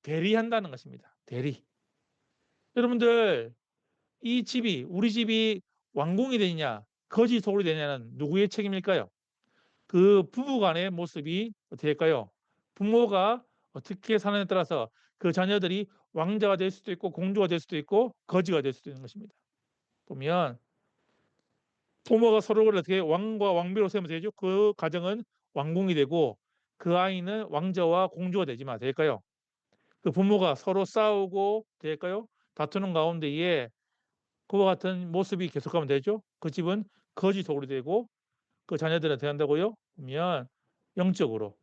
대리한다는 것입니다. 대리. 여러분들, 우리 집이 왕궁이 되느냐, 거지 소굴이 되느냐는 누구의 책임일까요? 그 부부간의 모습이 어떻게 될까요? 부모가 어떻게 사느냐에 따라서 그 자녀들이 왕자가 될 수도 있고 공주가 될 수도 있고 거지가 될 수도 있는 것입니다. 보면 부모가 서로를 어떻게 왕과 왕비로 세우면 되죠? 그 가정은 왕궁이 되고 그 아이는 왕자와 공주가 되지만 될까요? 그 부모가 서로 싸우고 될까요? 다투는 가운데에 그와 같은 모습이 계속하면 되죠? 그 집은 거지 속으로 되고 그 자녀들한테 한다고요? 보면 영적으로,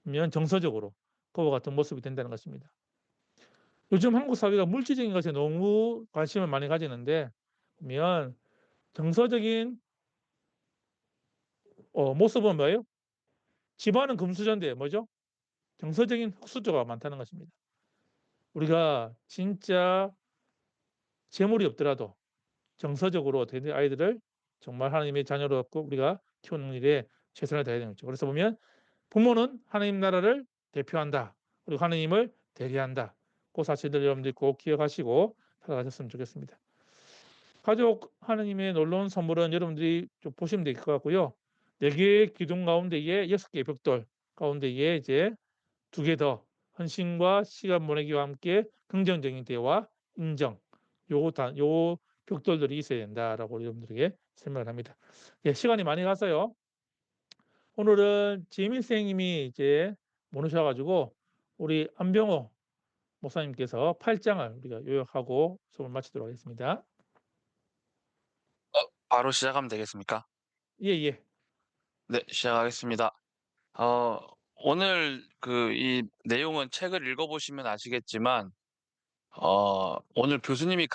보면 정서적으로 그와 같은 모습이 된다는 것입니다. 요즘 한국 사회가 물질적인 것에 너무 관심을 많이 가지는데 보면 정서적인 모습은 뭐예요? 집안은 금수저인데 뭐죠? 정서적인 흙수저가 많다는 것입니다. 우리가 진짜 재물이 없더라도 정서적으로 어떻게 아이들을 정말 하나님의 자녀로 갖고 우리가 키우는 일에 최선을 다해야 되는 거죠. 그래서 보면 부모는 하나님 나라를 대표한다. 그리고 하나님을 대리한다. 그 사실들 여러분들이 꼭 기억하시고 살아가셨으면 좋겠습니다. 가족 하나님의 놀라운 선물은 여러분들이 좀 보시면 될 것 같고요. 4개의 기둥 가운데에 6개의 벽돌 가운데에 이제 2개 더 헌신과 시간 보내기와 함께 긍정적인 대화, 인정 요 벽돌들이 있어야 된다라고 여러분들에게 설명을 합니다. 예, 시간이 많이 갔어요. 오늘은 지민 선생님이 이제 못 오셔가지고 우리 안병호 목사님께서 8장을 우리가 요약하고 수업을 마치도록 하겠습니다. 바로 시작하면 되겠습니까? 예. 네, 시작하겠습니다. 오늘 이 내용은 책을 읽어보시면 아시겠지만, 오늘 교수님이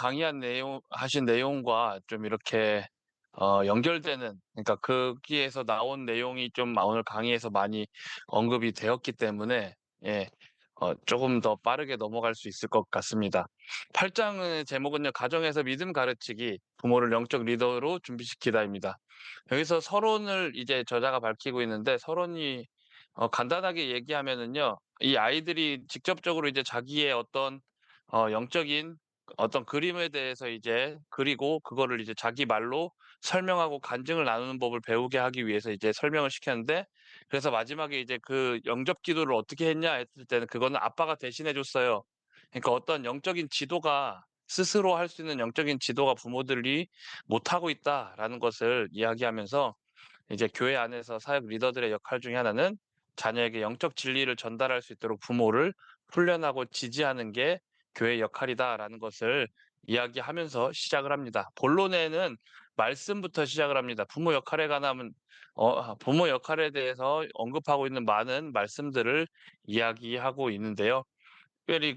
하신 내용과 좀 이렇게, 연결되는, 그러니까 거기에서 나온 내용이 좀 오늘 강의에서 많이 언급이 되었기 때문에, 예, 조금 더 빠르게 넘어갈 수 있을 것 같습니다. 8장의 제목은요, 가정에서 믿음 가르치기, 부모를 영적 리더로 준비시키다입니다. 여기서 서론을 이제 저자가 밝히고 있는데, 서론이 간단하게 얘기하면은요, 이 아이들이 직접적으로 이제 자기의 어떤 영적인 어떤 그림에 대해서 이제 그리고 그거를 이제 자기 말로 설명하고 간증을 나누는 법을 배우게 하기 위해서 이제 설명을 시켰는데, 그래서 마지막에 이제 그 영접 기도를 어떻게 했냐 했을 때는 그거는 아빠가 대신해 줬어요. 그러니까 어떤 영적인 지도가 스스로 할 수 있는 영적인 지도가 부모들이 못하고 있다라는 것을 이야기하면서 이제 교회 안에서 사역 리더들의 역할 중에 하나는 자녀에게 영적 진리를 전달할 수 있도록 부모를 훈련하고 지지하는 게 교회의 역할이다라는 것을 이야기하면서 시작을 합니다. 본론에는 말씀부터 시작을 합니다. 부모 역할에 대해서 언급하고 있는 많은 말씀들을 이야기하고 있는데요. 특별히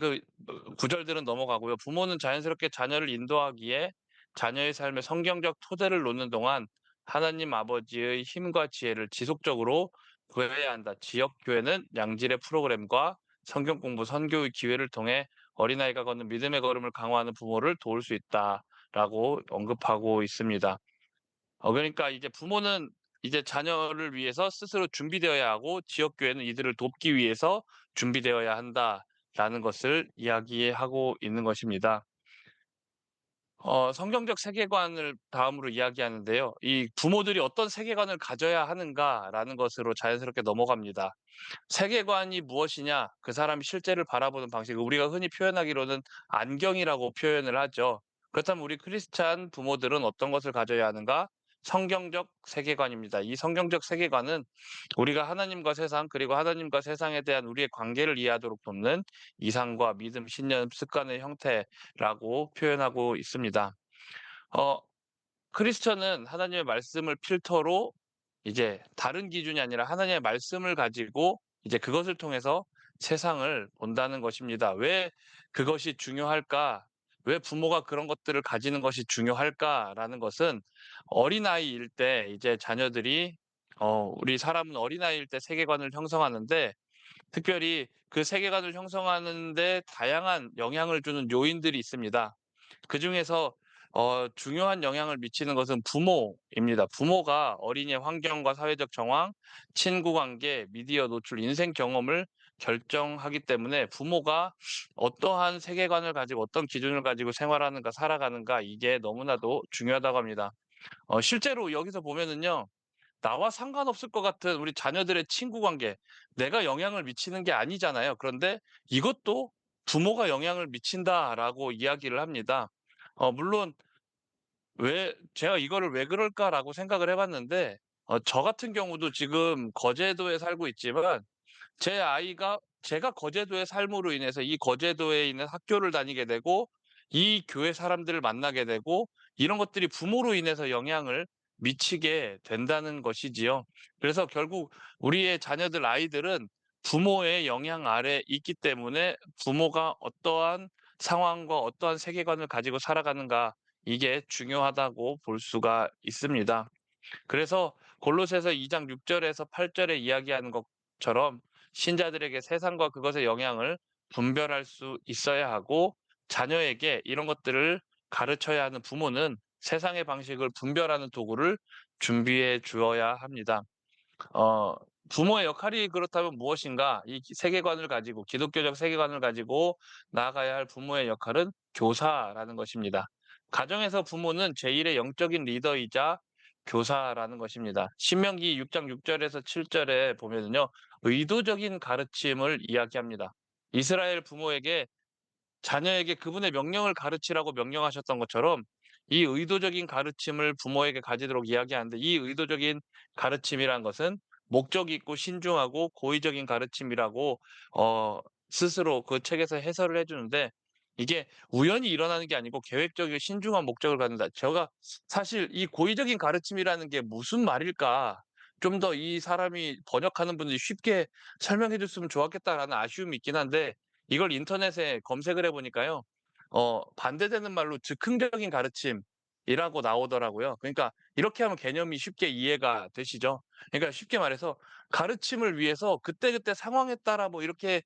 구절들은 넘어가고요. 부모는 자연스럽게 자녀를 인도하기에 자녀의 삶의 성경적 토대를 놓는 동안 하나님 아버지의 힘과 지혜를 지속적으로 구해야 한다. 지역 교회는 양질의 프로그램과 성경 공부, 선교의 기회를 통해 어린아이가 걷는 믿음의 걸음을 강화하는 부모를 도울 수 있다라고 언급하고 있습니다. 그러니까 이제 부모는 이제 자녀를 위해서 스스로 준비되어야 하고 지역 교회는 이들을 돕기 위해서 준비되어야 한다. 된다라는 것을 이야기하고 있는 것입니다. 성경적 세계관을 다음으로 이야기하는데요. 이 부모들이 어떤 세계관을 가져야 하는가라는 것으로 자연스럽게 넘어갑니다. 세계관이 무엇이냐? 그 사람이 실제를 바라보는 방식, 우리가 흔히 표현하기로는 안경이라고 표현을 하죠. 그렇다면 우리 크리스찬 부모들은 어떤 것을 가져야 하는가? 성경적 세계관입니다. 이 성경적 세계관은 우리가 하나님과 세상, 그리고 하나님과 세상에 대한 우리의 관계를 이해하도록 돕는 이상과 믿음, 신념, 습관의 형태라고 표현하고 있습니다. 어, 크리스천은 하나님의 말씀을 필터로 이제 다른 기준이 아니라 하나님의 말씀을 가지고 이제 그것을 통해서 세상을 본다는 것입니다. 왜 그것이 중요할까? 왜 부모가 그런 것들을 가지는 것이 중요할까라는 것은 어린아이일 때 이제 자녀들이 우리 사람은 어린아이일 때 세계관을 형성하는데 특별히 그 세계관을 형성하는데 다양한 영향을 주는 요인들이 있습니다. 그중에서 중요한 영향을 미치는 것은 부모입니다. 부모가 어린이의 환경과 사회적 정황, 친구 관계, 미디어 노출, 인생 경험을 결정하기 때문에 부모가 어떠한 세계관을 가지고 어떤 기준을 가지고 생활하는가 살아가는가 이게 너무나도 중요하다고 합니다. 실제로 여기서 보면은요. 나와 상관없을 것 같은 우리 자녀들의 친구 관계, 내가 영향을 미치는 게 아니잖아요. 그런데 이것도 부모가 영향을 미친다라고 이야기를 합니다. 물론 왜 제가 이거를 왜 그럴까라고 생각을 해봤는데 저 같은 경우도 지금 거제도에 살고 있지만 제 아이가 제가 거제도의 삶으로 인해서 이 거제도에 있는 학교를 다니게 되고 이 교회 사람들을 만나게 되고 이런 것들이 부모로 인해서 영향을 미치게 된다는 것이지요. 그래서 결국 우리의 자녀들 아이들은 부모의 영향 아래 있기 때문에 부모가 어떠한 상황과 어떠한 세계관을 가지고 살아가는가 이게 중요하다고 볼 수가 있습니다. 그래서 골로새서 2장 6절에서 8절에 이야기하는 것처럼 신자들에게 세상과 그것의 영향을 분별할 수 있어야 하고 자녀에게 이런 것들을 가르쳐야 하는 부모는 세상의 방식을 분별하는 도구를 준비해 주어야 합니다. 어, 부모의 역할이 그렇다면 무엇인가? 이 세계관을 가지고, 기독교적 세계관을 가지고 나아가야 할 부모의 역할은 교사라는 것입니다. 가정에서 부모는 제1의 영적인 리더이자 교사라는 것입니다. 신명기 6장 6절에서 7절에 보면은요, 의도적인 가르침을 이야기합니다. 이스라엘 부모에게 자녀에게 그분의 명령을 가르치라고 명령하셨던 것처럼 이 의도적인 가르침을 부모에게 가지도록 이야기하는데 이 의도적인 가르침이란 것은 목적이 있고 신중하고 고의적인 가르침이라고 스스로 그 책에서 해설을 해주는데 이게 우연히 일어나는 게 아니고 계획적이고 신중한 목적을 갖는다. 제가 사실 이 고의적인 가르침이라는 게 무슨 말일까? 좀 더 이 사람이 번역하는 분들이 쉽게 설명해 줬으면 좋았겠다라는 아쉬움이 있긴 한데 이걸 인터넷에 검색을 해 보니까요. 반대되는 말로 즉흥적인 가르침이라고 나오더라고요. 그러니까 이렇게 하면 개념이 쉽게 이해가 되시죠? 그러니까 쉽게 말해서 가르침을 위해서 그때그때 상황에 따라 뭐 이렇게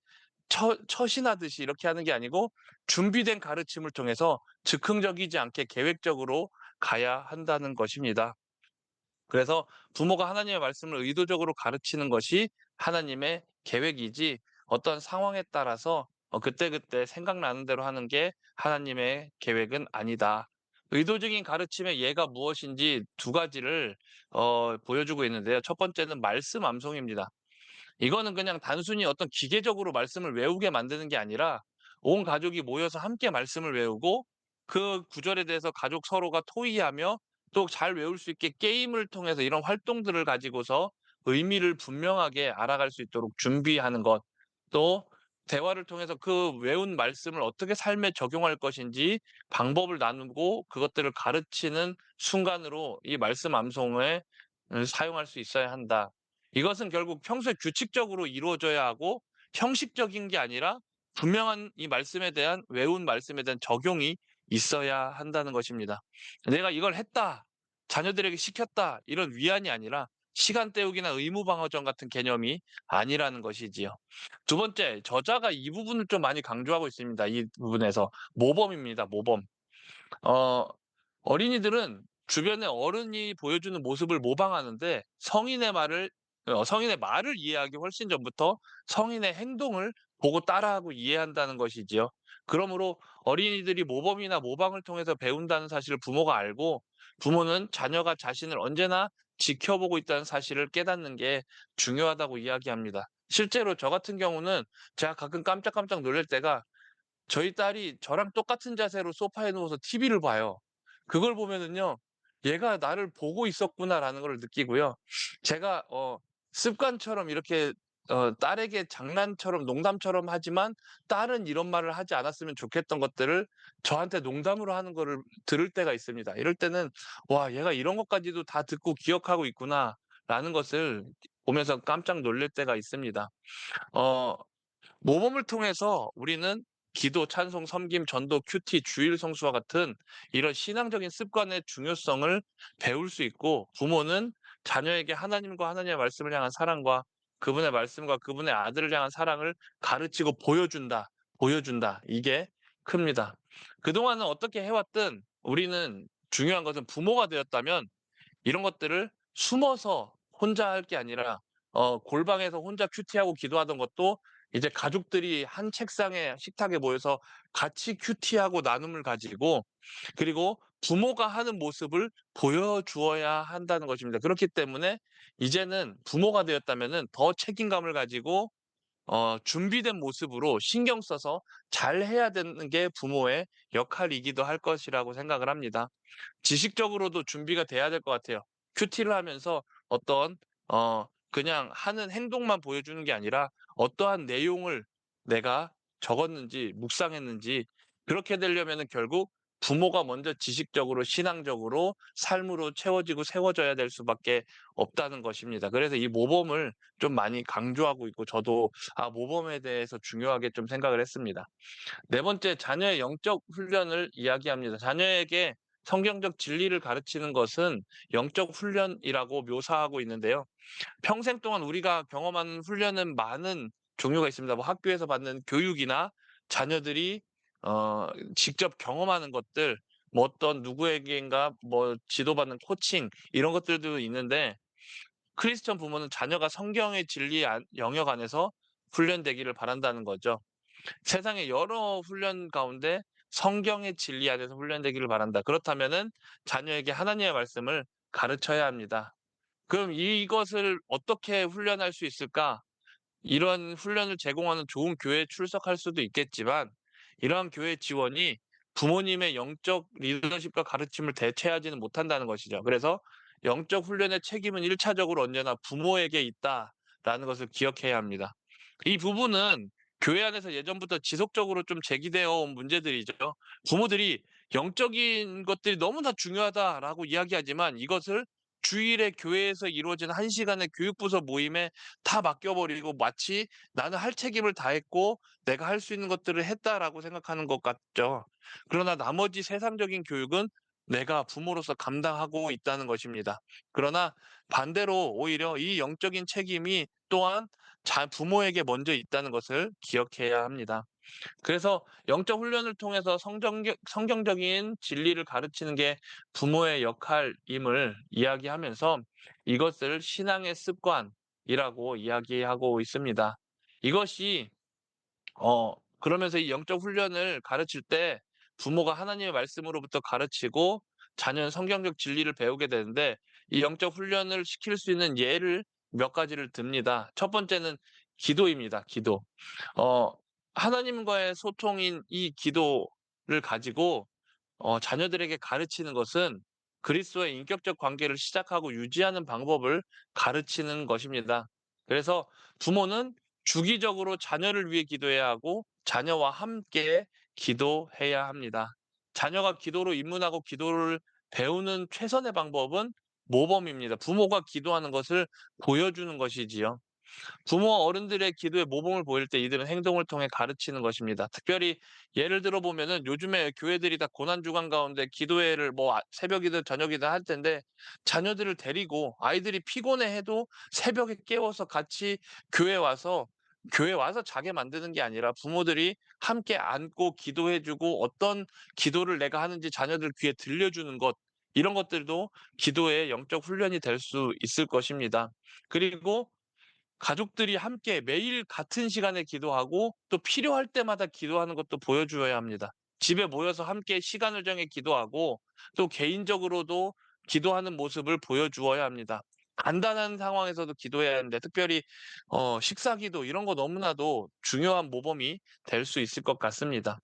처신하듯이 이렇게 하는 게 아니고 준비된 가르침을 통해서 즉흥적이지 않게 계획적으로 가야 한다는 것입니다. 그래서 부모가 하나님의 말씀을 의도적으로 가르치는 것이 하나님의 계획이지 어떤 상황에 따라서 그때그때 생각나는 대로 하는 게 하나님의 계획은 아니다. 의도적인 가르침의 예가 무엇인지 두 가지를 보여주고 있는데요. 첫 번째는 말씀 암송입니다. 이거는 그냥 단순히 어떤 기계적으로 말씀을 외우게 만드는 게 아니라 온 가족이 모여서 함께 말씀을 외우고 그 구절에 대해서 가족 서로가 토의하며 또 잘 외울 수 있게 게임을 통해서 이런 활동들을 가지고서 의미를 분명하게 알아갈 수 있도록 준비하는 것. 또 대화를 통해서 그 외운 말씀을 어떻게 삶에 적용할 것인지 방법을 나누고 그것들을 가르치는 순간으로 이 말씀 암송을 사용할 수 있어야 한다. 이것은 결국 평소에 규칙적으로 이루어져야 하고 형식적인 게 아니라 분명한 이 말씀에 대한 외운 말씀에 대한 적용이 있어야 한다는 것입니다. 내가 이걸 했다, 자녀들에게 시켰다 이런 위안이 아니라 시간 때우기나 의무 방어전 같은 개념이 아니라는 것이지요. 두 번째, 저자가 이 부분을 좀 많이 강조하고 있습니다. 이 부분에서 모범입니다. 모범. 어, 어린이들은 주변의 어른이 보여주는 모습을 모방하는데 성인의 말을 이해하기 훨씬 전부터 성인의 행동을 보고 따라하고 이해한다는 것이지요. 그러므로 어린이들이 모범이나 모방을 통해서 배운다는 사실을 부모가 알고 부모는 자녀가 자신을 언제나 지켜보고 있다는 사실을 깨닫는 게 중요하다고 이야기합니다. 실제로 저 같은 경우는 제가 가끔 깜짝깜짝 놀랄 때가 저희 딸이 저랑 똑같은 자세로 소파에 누워서 TV를 봐요. 그걸 보면은요. '얘가 나를 보고 있었구나.'라는 걸 느끼고요. 제가 습관처럼 이렇게 딸에게 장난처럼 농담처럼 하지만 딸은 이런 말을 하지 않았으면 좋겠던 것들을 저한테 농담으로 하는 거를 들을 때가 있습니다. 이럴 때는 '와 얘가 이런 것까지도 다 듣고 기억하고 있구나.'라는 것을 보면서 깜짝 놀랄 때가 있습니다. 어 모범을 통해서 우리는 기도, 찬송, 섬김, 전도, 큐티, 주일 성수와 같은 이런 신앙적인 습관의 중요성을 배울 수 있고 부모는 자녀에게 하나님과 하나님의 말씀을 향한 사랑과 그분의 말씀과 그분의 아들을 향한 사랑을 가르치고 보여준다. 이게 큽니다. 그동안은 어떻게 해왔든 우리는 중요한 것은 부모가 되었다면 이런 것들을 숨어서 혼자 할 게 아니라 골방에서 혼자 큐티하고 기도하던 것도 이제 가족들이 한 책상에 식탁에 모여서 같이 큐티하고 나눔을 가지고 그리고 부모가 하는 모습을 보여주어야 한다는 것입니다. 그렇기 때문에 이제는 부모가 되었다면은 더 책임감을 가지고 준비된 모습으로 신경 써서 잘해야 되는 게 부모의 역할이기도 할 것이라고 생각을 합니다. 지식적으로도 준비가 돼야 될 것 같아요. 큐티를 하면서 어떤 그냥 하는 행동만 보여주는 게 아니라 어떠한 내용을 내가 적었는지 묵상했는지 그렇게 되려면은 결국 부모가 먼저 지식적으로 신앙적으로 삶으로 채워지고 세워져야 될 수밖에 없다는 것입니다. 그래서 이 모범을 좀 많이 강조하고 있고 저도 모범에 대해서 중요하게 좀 생각을 했습니다. 네 번째, 자녀의 영적 훈련을 이야기합니다. 자녀에게 성경적 진리를 가르치는 것은 영적 훈련이라고 묘사하고 있는데요. 평생 동안 우리가 경험하는 훈련은 많은 종류가 있습니다. 뭐 학교에서 받는 교육이나 자녀들이 직접 경험하는 것들, 뭐 어떤 누구에게인가 뭐 지도받는 코칭 이런 것들도 있는데 크리스천 부모는 자녀가 성경의 진리 영역 안에서 훈련되기를 바란다는 거죠. 세상의 여러 훈련 가운데 성경의 진리 안에서 훈련되기를 바란다. 그렇다면은 자녀에게 하나님의 말씀을 가르쳐야 합니다. 그럼 이것을 어떻게 훈련할 수 있을까? 이런 훈련을 제공하는 좋은 교회에 출석할 수도 있겠지만 이러한 교회 지원이 부모님의 영적 리더십과 가르침을 대체하지는 못한다는 것이죠. 그래서 영적 훈련의 책임은 1차적으로 언제나 부모에게 있다라는 것을 기억해야 합니다. 이 부분은 교회 안에서 예전부터 지속적으로 좀 제기되어 온 문제들이죠. 부모들이 영적인 것들이 너무나 중요하다라고 이야기하지만 이것을 주일에 교회에서 이루어지는 1시간의 교육부서 모임에 다 맡겨버리고 마치 나는 할 책임을 다했고 내가 할 수 있는 것들을 했다라고 생각하는 것 같죠. 그러나 나머지 세상적인 교육은 내가 부모로서 감당하고 있다는 것입니다. 그러나 반대로 오히려 이 영적인 책임이 또한 부모에게 먼저 있다는 것을 기억해야 합니다. 그래서 영적 훈련을 통해서 성경적인 진리를 가르치는 게 부모의 역할임을 이야기하면서 이것을 신앙의 습관이라고 이야기하고 있습니다. 이것이 그러면서 이 영적 훈련을 가르칠 때 부모가 하나님의 말씀으로부터 가르치고 자녀는 성경적 진리를 배우게 되는데 이 영적 훈련을 시킬 수 있는 예를 몇 가지를 듭니다. 첫 번째는 기도입니다. 기도. 어 하나님과의 소통인 이 기도를 가지고 자녀들에게 가르치는 것은 그리스도의 인격적 관계를 시작하고 유지하는 방법을 가르치는 것입니다. 그래서 부모는 주기적으로 자녀를 위해 기도해야 하고 자녀와 함께 기도해야 합니다. 자녀가 기도로 입문하고 기도를 배우는 최선의 방법은 모범입니다. 부모가 기도하는 것을 보여주는 것이지요. 부모 어른들의 기도에 모범을 보일 때 이들은 행동을 통해 가르치는 것입니다. 특별히 예를 들어 보면은 요즘에 교회들이 다 고난 주간 가운데 기도회를 뭐 새벽이든 저녁이든 할 텐데 자녀들을 데리고 아이들이 피곤해해도 새벽에 깨워서 같이 교회 와서 자게 만드는 게 아니라 부모들이 함께 앉고 기도해 주고 어떤 기도를 내가 하는지 자녀들 귀에 들려주는 것 이런 것들도 기도의 영적 훈련이 될 수 있을 것입니다. 그리고 가족들이 함께 매일 같은 시간에 기도하고 또 필요할 때마다 기도하는 것도 보여주어야 합니다. 집에 모여서 함께 시간을 정해 기도하고 또 개인적으로도 기도하는 모습을 보여주어야 합니다. 간단한 상황에서도 기도해야 하는데 특별히 식사 기도 이런 거 너무나도 중요한 모범이 될 수 있을 것 같습니다.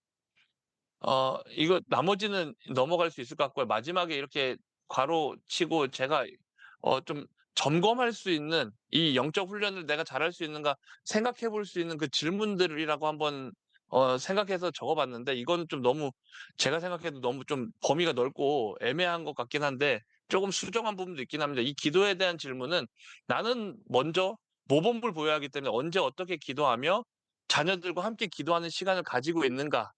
이거 나머지는 넘어갈 수 있을 것 같고요. 마지막에 이렇게 괄호 치고 제가 좀 점검할 수 있는 이 영적 훈련을 내가 잘할 수 있는가 생각해 볼 수 있는 그 질문들이라고 한번 생각해서 적어 봤는데 이건 좀 너무 제가 생각해도 너무 좀 범위가 넓고 애매한 것 같긴 한데 조금 수정한 부분도 있긴 합니다. 이 기도에 대한 질문은 나는 먼저 모범을 보여야 하기 때문에 언제 어떻게 기도하며 자녀들과 함께 기도하는 시간을 가지고 있는가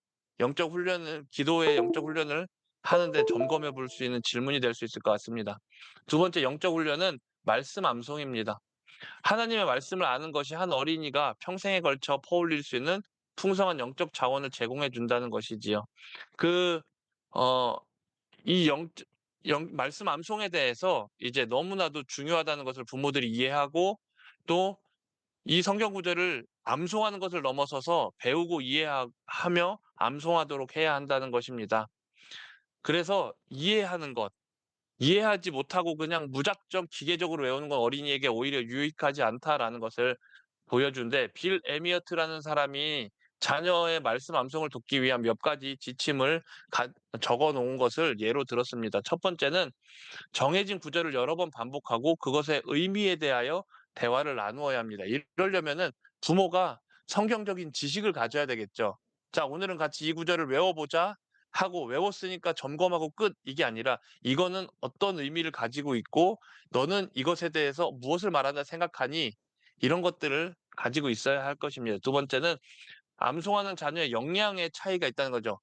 기도의 영적 훈련을 하는데 점검해 볼 수 있는 질문이 될 수 있을 것 같습니다. 두 번째 영적 훈련은 말씀 암송입니다. 하나님의 말씀을 아는 것이 한 어린이가 평생에 걸쳐 퍼올릴 수 있는 풍성한 영적 자원을 제공해 준다는 것이지요. 그, 어, 이 말씀 암송에 대해서 이제 너무나도 중요하다는 것을 부모들이 이해하고 또 이 성경 구절을 암송하는 것을 넘어서서 배우고 이해하며 암송하도록 해야 한다는 것입니다. 그래서 이해하는 것, 이해하지 못하고 그냥 무작정 기계적으로 외우는 건 어린이에게 오히려 유익하지 않다라는 것을 보여준데 빌 에미어트라는 사람이 자녀의 말씀 암송을 돕기 위한 몇 가지 지침을 적어 놓은 것을 예로 들었습니다. 첫 번째는 정해진 구절을 여러 번 반복하고 그것의 의미에 대하여 대화를 나누어야 합니다. 이러려면은 부모가 성경적인 지식을 가져야 되겠죠. 자, 오늘은 같이 이 구절을 외워보자 하고 외웠으니까 점검하고 끝 이게 아니라 이거는 어떤 의미를 가지고 있고 너는 이것에 대해서 무엇을 말한다 생각하니 이런 것들을 가지고 있어야 할 것입니다. 두 번째는 암송하는 자녀의 역량의 차이가 있다는 거죠.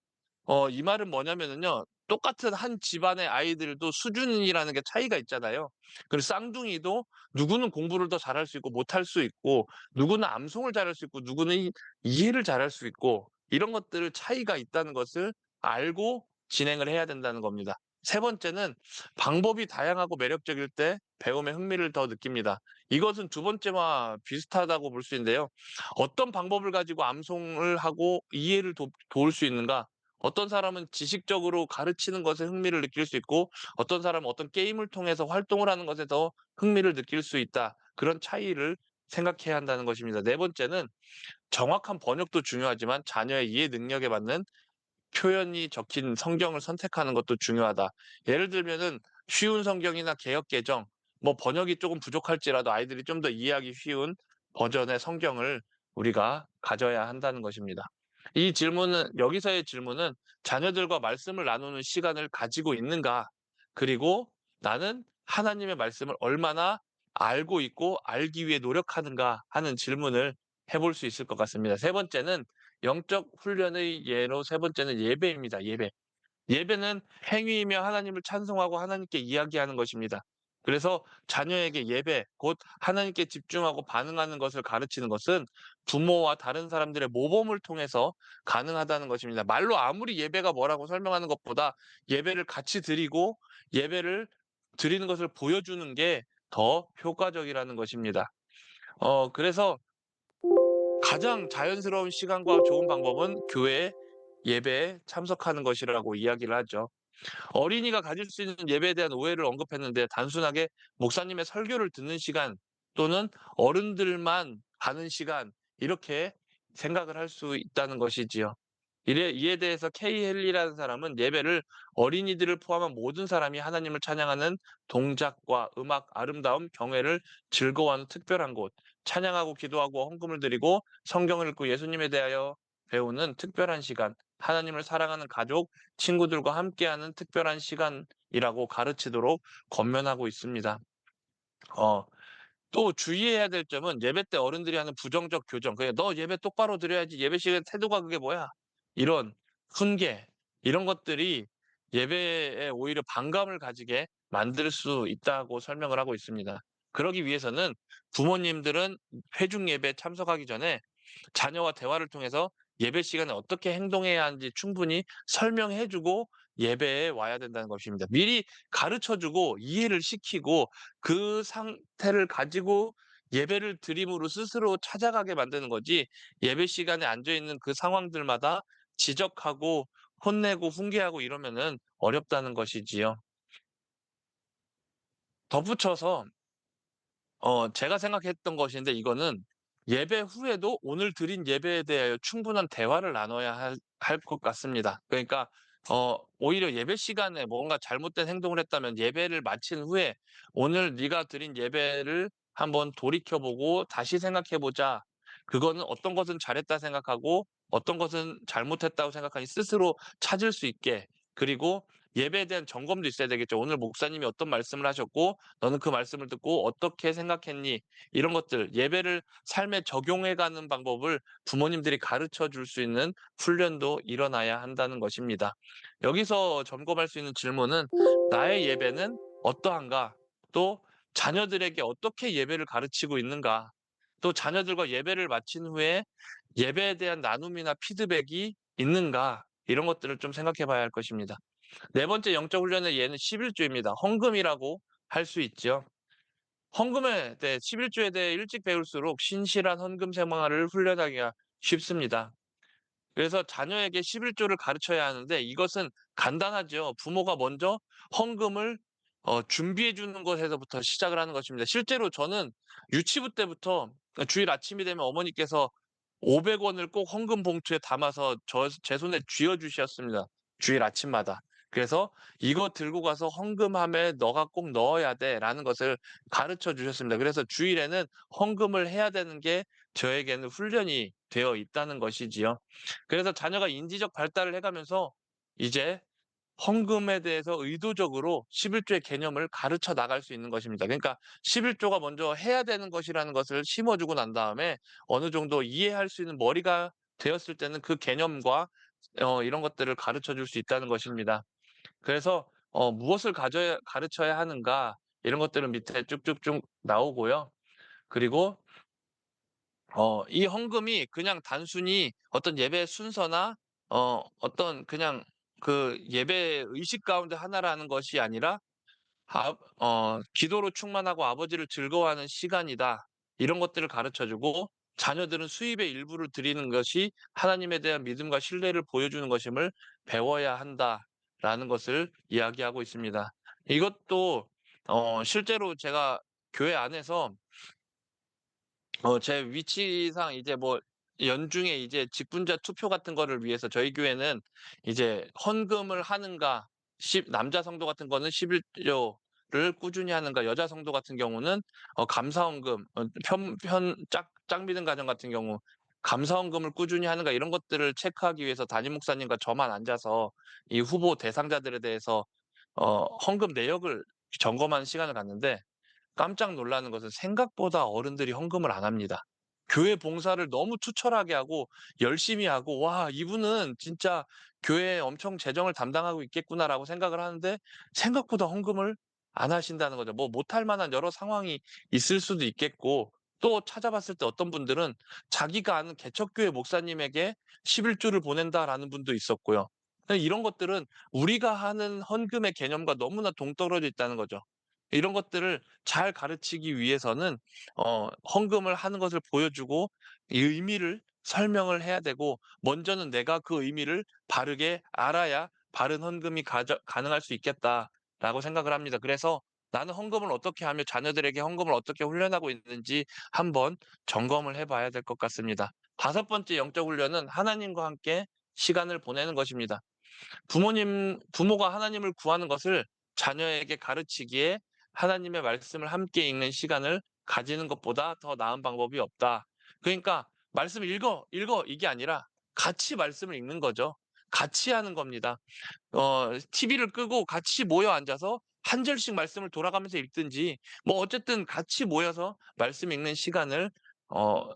이 말은 뭐냐면은요. 똑같은 한 집안의 아이들도 수준이라는 게 차이가 있잖아요. 그리고 쌍둥이도 누구는 공부를 더 잘할 수 있고 못할 수 있고 누구는 암송을 잘할 수 있고 누구는 이해를 잘할 수 있고 이런 것들 차이가 있다는 것을 알고 진행을 해야 된다는 겁니다. 세 번째는 방법이 다양하고 매력적일 때 배움에 흥미를 더 느낍니다. 이것은 두 번째와 비슷하다고 볼 수 있는데요. 어떤 방법을 가지고 암송을 하고 이해를 도울 수 있는가? 어떤 사람은 지식적으로 가르치는 것에 흥미를 느낄 수 있고 어떤 사람은 어떤 게임을 통해서 활동을 하는 것에 더 흥미를 느낄 수 있다. 그런 차이를 생각해야 한다는 것입니다. 네 번째는 정확한 번역도 중요하지만 자녀의 이해 능력에 맞는 표현이 적힌 성경을 선택하는 것도 중요하다. 예를 들면은 쉬운 성경이나 개역 개정, 뭐 번역이 조금 부족할지라도 아이들이 좀 더 이해하기 쉬운 버전의 성경을 우리가 가져야 한다는 것입니다. 여기서의 질문은 자녀들과 말씀을 나누는 시간을 가지고 있는가? 그리고 나는 하나님의 말씀을 얼마나 알고 있고 알기 위해 노력하는가 하는 질문을 해볼 수 있을 것 같습니다. 세 번째는 영적 훈련의 예로 세 번째는 예배입니다. 예배. 예배는 행위이며 하나님을 찬송하고 하나님께 이야기하는 것입니다. 그래서 자녀에게 예배, 곧 하나님께 집중하고 반응하는 것을 가르치는 것은 부모와 다른 사람들의 모범을 통해서 가능하다는 것입니다. 말로 아무리 예배가 뭐라고 설명하는 것보다 예배를 같이 드리고 예배를 드리는 것을 보여주는 게 더 효과적이라는 것입니다. 그래서 가장 자연스러운 시간과 좋은 방법은 교회 예배에 참석하는 것이라고 이야기를 하죠. 어린이가 가질 수 있는 예배에 대한 오해를 언급했는데 단순하게 목사님의 설교를 듣는 시간 또는 어른들만 가는 시간 이렇게 생각을 할 수 있다는 것이지요. 이에 대해서 케이 헨리라는 사람은 예배를 어린이들을 포함한 모든 사람이 하나님을 찬양하는 동작과 음악, 아름다움, 경외를 즐거워하는 특별한 곳, 찬양하고 기도하고 헌금을 드리고 성경을 읽고 예수님에 대하여 배우는 특별한 시간, 하나님을 사랑하는 가족, 친구들과 함께하는 특별한 시간이라고 가르치도록 권면하고 있습니다. 또 주의해야 될 점은 예배 때 어른들이 하는 부정적 교정. 그냥 너 예배 똑바로 드려야지. 예배 시간 태도가 그게 뭐야? 이런 훈계, 이런 것들이 예배에 오히려 반감을 가지게 만들 수 있다고 설명을 하고 있습니다. 그러기 위해서는 부모님들은 회중 예배에 참석하기 전에 자녀와 대화를 통해서 예배 시간에 어떻게 행동해야 하는지 충분히 설명해 주고 예배에 와야 된다는 것입니다. 미리 가르쳐 주고 이해를 시키고 그 상태를 가지고 예배를 드림으로 스스로 찾아가게 만드는 거지 예배 시간에 앉아 있는 그 상황들마다 지적하고 혼내고 훈계하고 이러면은 어렵다는 것이지요. 덧붙여서 제가 생각했던 것인데 이거는 예배 후에도 오늘 드린 예배에 대하여 충분한 대화를 나눠야 할 것 같습니다. 그러니까 오히려 예배 시간에 뭔가 잘못된 행동을 했다면 예배를 마친 후에 오늘 네가 드린 예배를 한번 돌이켜 보고 다시 생각해 보자. 그거는 어떤 것은 잘했다 생각하고 어떤 것은 잘못했다고 생각하니 스스로 찾을 수 있게 그리고 예배에 대한 점검도 있어야 되겠죠. 오늘 목사님이 어떤 말씀을 하셨고 너는 그 말씀을 듣고 어떻게 생각했니? 이런 것들 예배를 삶에 적용해 가는 방법을 부모님들이 가르쳐 줄 수 있는 훈련도 일어나야 한다는 것입니다. 여기서 점검할 수 있는 질문은 나의 예배는 어떠한가? 또 자녀들에게 어떻게 예배를 가르치고 있는가? 또 자녀들과 예배를 마친 후에 예배에 대한 나눔이나 피드백이 있는가? 이런 것들을 좀 생각해 봐야 할 것입니다. 네 번째 영적 훈련의 예는 11조입니다. 헌금이라고 할 수 있죠. 헌금에 대해 11조에 대해 일찍 배울수록 신실한 헌금 생활을 훈련하기가 쉽습니다. 그래서 자녀에게 11조를 가르쳐야 하는데 이것은 간단하죠. 부모가 먼저 헌금을 준비해 주는 것에서부터 시작을 하는 것입니다. 실제로 저는 유치부 때부터 주일 아침이 되면 어머니께서 500원을 꼭 헌금 봉투에 담아서 제 손에 쥐어 주셨습니다. 주일 아침마다. 그래서 "이거 들고 가서 헌금함에 너가 꼭 넣어야 돼."라는 것을 가르쳐 주셨습니다. 그래서 주일에는 헌금을 해야 되는 게 저에게는 훈련이 되어 있다는 것이지요. 그래서 자녀가 인지적 발달을 해 가면서 이제 헌금에 대해서 의도적으로 11조의 개념을 가르쳐 나갈 수 있는 것입니다. 그러니까 11조가 먼저 해야 되는 것이라는 것을 심어 주고 난 다음에 어느 정도 이해할 수 있는 머리가 되었을 때는 그 개념과 이런 것들을 가르쳐 줄 수 있다는 것입니다. 그래서 무엇을 가르쳐야 하는가 이런 것들은 밑에 쭉쭉쭉 나오고요. 그리고 이 헌금이 그냥 단순히 어떤 예배 순서나 어떤 그냥 그 예배 의식 가운데 하나라는 것이 아니라 기도로 충만하고 아버지를 즐거워하는 시간이다. 이런 것들을 가르쳐 주고 자녀들은 수입의 일부를 드리는 것이 하나님에 대한 믿음과 신뢰를 보여주는 것임을 배워야 한다라는 것을 이야기하고 있습니다. 이것도 실제로 제가 교회 안에서 제 위치상 이제 뭐 연중에 이제 직분자 투표 같은 거를 위해서 저희 교회는 이제 헌금을 하는가 남자 성도 같은 거는 11조를 꾸준히 하는가 여자 성도 같은 경우는 감사헌금 편 짝 믿음 가정 같은 경우 감사헌금을 꾸준히 하는가 이런 것들을 체크하기 위해서 담임 목사님과 저만 앉아서 이 후보 대상자들에 대해서 헌금 내역을 점검하는 시간을 갖는데 깜짝 놀라는 것은 생각보다 어른들이 헌금을 안 합니다. 교회 봉사를 너무 투철하게 하고 열심히 하고 '와 이분은 진짜 교회에 엄청 재정을 담당하고 있겠구나.'라고 생각을 하는데 생각보다 헌금을 안 하신다는 거죠. 뭐 못할 만한 여러 상황이 있을 수도 있겠고 또 찾아봤을 때 어떤 분들은 자기가 아는 개척교회 목사님에게 11조를 보낸다라는 분도 있었고요. 이런 것들은 우리가 하는 헌금의 개념과 너무나 동떨어져 있다는 거죠. 이런 것들을 잘 가르치기 위해서는 헌금을 하는 것을 보여주고 이 의미를 설명을 해야 되고 먼저는 내가 그 의미를 바르게 알아야 바른 헌금이 가능할 수 있겠다라고 생각을 합니다. 그래서 나는 헌금을 어떻게 하며 자녀들에게 헌금을 어떻게 훈련하고 있는지 한번 점검을 해 봐야 될 것 같습니다. 다섯 번째 영적 훈련은 하나님과 함께 시간을 보내는 것입니다. 부모가 하나님을 구하는 것을 자녀에게 가르치기에 하나님의 말씀을 함께 읽는 시간을 가지는 것보다 더 나은 방법이 없다. 그러니까 말씀 읽어 이게 아니라 같이 말씀을 읽는 거죠. 같이 하는 겁니다. TV를 끄고 같이 모여 앉아서 한 절씩 말씀을 돌아가면서 읽든지 뭐 어쨌든 같이 모여서 말씀 읽는 시간을 어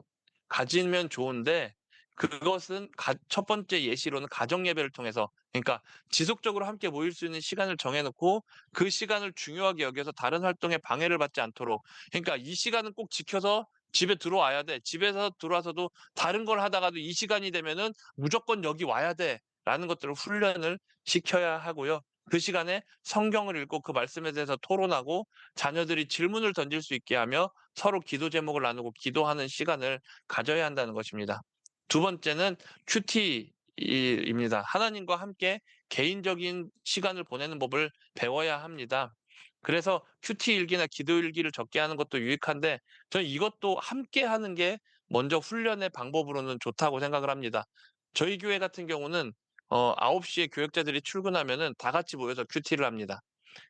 가지면 좋은데 그것은 첫 번째 예시로는 가정 예배를 통해서 그러니까 지속적으로 함께 모일 수 있는 시간을 정해 놓고 그 시간을 중요하게 여겨서 다른 활동에 방해를 받지 않도록 그러니까 이 시간은 꼭 지켜서 집에 들어와야 돼. 집에서 들어와서도 다른 걸 하다가도 이 시간이 되면은 무조건 여기 와야 돼. 라는 것들을 훈련을 시켜야 하고요. 그 시간에 성경을 읽고 그 말씀에 대해서 토론하고 자녀들이 질문을 던질 수 있게 하며 서로 기도 제목을 나누고 기도하는 시간을 가져야 한다는 것입니다. 두 번째는 큐티입니다. 하나님과 함께 개인적인 시간을 보내는 법을 배워야 합니다. 그래서 큐티 일기나 기도 일기를 적게 하는 것도 유익한데 저는 이것도 함께 하는 게 먼저 훈련의 방법으로는 좋다고 생각을 합니다. 저희 교회 같은 경우는 9시에 교역자들이 출근하면은 다 같이 모여서 큐티를 합니다.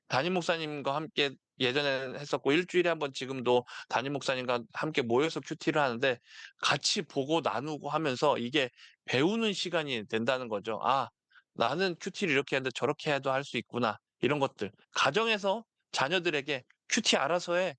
담임 목사님과 함께 예전에는 했었고 일주일에 한 번 지금도 담임 목사님과 함께 모여서 큐티를 하는데 같이 보고 나누고 하면서 이게 배우는 시간이 된다는 거죠. '아 나는 큐티를 이렇게 했는데 저렇게 해도 할 수 있구나.' 이런 것들. 가정에서 자녀들에게 "큐티 알아서 해."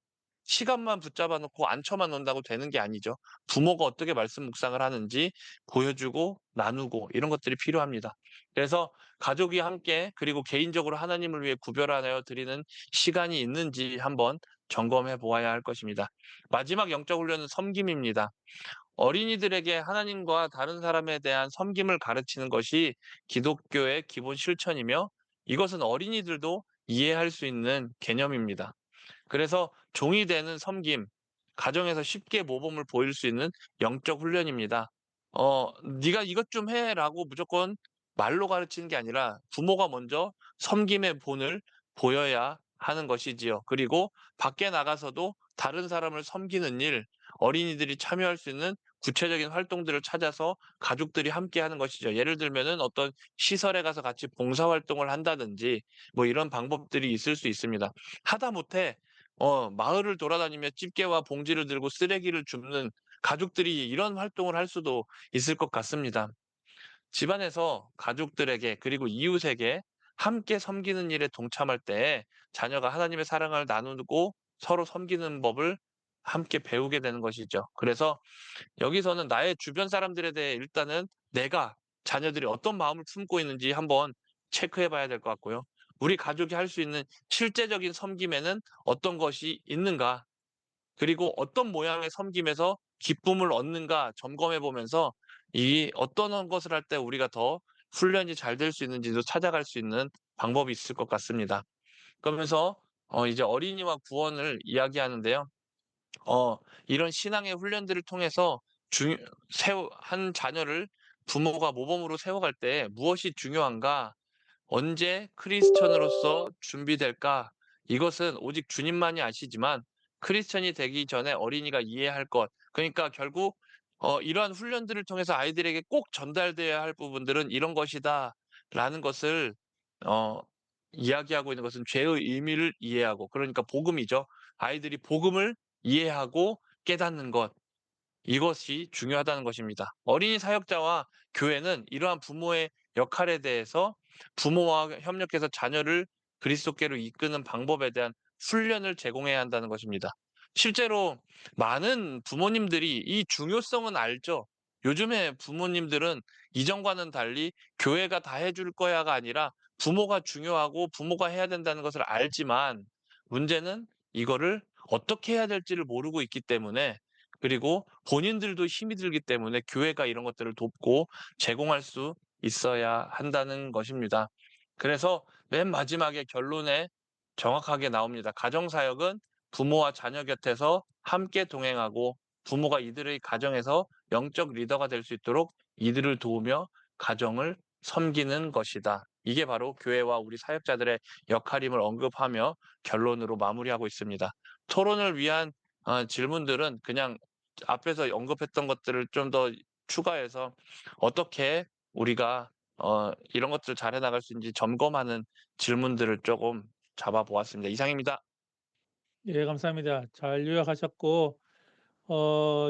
시간만 붙잡아 놓고 앉혀만 놓는다고 되는 게 아니죠. 부모가 어떻게 말씀 묵상을 하는지 보여주고 나누고 이런 것들이 필요합니다. 그래서 가족이 함께 그리고 개인적으로 하나님을 위해 구별하여 드리는 시간이 있는지 한번 점검해 보아야 할 것입니다. 마지막 영적 훈련은 섬김입니다. 어린이들에게 하나님과 다른 사람에 대한 섬김을 가르치는 것이 기독교의 기본 실천이며 이것은 어린이들도 이해할 수 있는 개념입니다. 그래서 종이 되는 섬김, 가정에서 쉽게 모범을 보일 수 있는 영적 훈련입니다. "네가 이것 좀 해."라고 무조건 말로 가르치는 게 아니라 부모가 먼저 섬김의 본을 보여야 하는 것이지요. 그리고 밖에 나가서도 다른 사람을 섬기는 일, 어린이들이 참여할 수 있는 구체적인 활동들을 찾아서 가족들이 함께 하는 것이죠. 예를 들면은 어떤 시설에 가서 같이 봉사활동을 한다든지 뭐 이런 방법들이 있을 수 있습니다. 하다못해 마을을 돌아다니며 집게와 봉지를 들고 쓰레기를 줍는 가족들이 이런 활동을 할 수도 있을 것 같습니다. 집안에서 가족들에게 그리고 이웃에게 함께 섬기는 일에 동참할 때 자녀가 하나님의 사랑을 나누고 서로 섬기는 법을 함께 배우게 되는 것이죠. 그래서 여기서는 나의 주변 사람들에 대해 일단은 내가 자녀들이 어떤 마음을 품고 있는지 한번 체크해 봐야 될 것 같고요. 우리 가족이 할 수 있는 실제적인 섬김에는 어떤 것이 있는가? 그리고 어떤 모양의 섬김에서 기쁨을 얻는가 점검해 보면서 이 어떤 것을 할 때 우리가 더 훈련이 잘 될 수 있는지도 찾아갈 수 있는 방법이 있을 것 같습니다. 그러면서 이제 어린이와 구원을 이야기하는데요. 이런 신앙의 훈련들을 통해서 중 세우 한 자녀를 부모가 모범으로 세워갈 때 무엇이 중요한가? 언제 크리스천으로서 준비될까? 이것은 오직 주님만이 아시지만 크리스천이 되기 전에 어린이가 이해할 것. 그러니까 결국 이러한 훈련들을 통해서 아이들에게 꼭 전달돼야 할 부분들은 이런 것이다라는 것을 어 이야기하고 있는 것은 죄의 의미를 이해하고 그러니까 복음이죠. 아이들이 복음을 이해하고 깨닫는 것. 이것이 중요하다는 것입니다. 어린이 사역자와 교회는 이러한 부모의 역할에 대해서 부모와 협력해서 자녀를 그리스도께로 이끄는 방법에 대한 훈련을 제공해야 한다는 것입니다. 실제로 많은 부모님들이 이 중요성은 알죠. 요즘에 부모님들은 이전과는 달리 교회가 다 해줄 거야가 아니라 부모가 중요하고 부모가 해야 된다는 것을 알지만 문제는 이거를 어떻게 해야 될지를 모르고 있기 때문에 그리고 본인들도 힘이 들기 때문에 교회가 이런 것들을 돕고 제공할 수 있어야 한다는 것입니다. 그래서 맨 마지막에 결론에 정확하게 나옵니다. 가정사역은 부모와 자녀 곁에서 함께 동행하고 부모가 이들의 가정에서 영적 리더가 될 수 있도록 이들을 도우며 가정을 섬기는 것이다. 이게 바로 교회와 우리 사역자들의 역할임을 언급하며 결론으로 마무리하고 있습니다. 토론을 위한 질문들은 그냥 앞에서 언급했던 것들을 좀 더 추가해서 어떻게 우리가 이런 것들을 잘해 나갈 수 있는지 점검하는 질문들을 조금 잡아 보았습니다. 이상입니다. 예, 감사합니다. 잘 요약하셨고,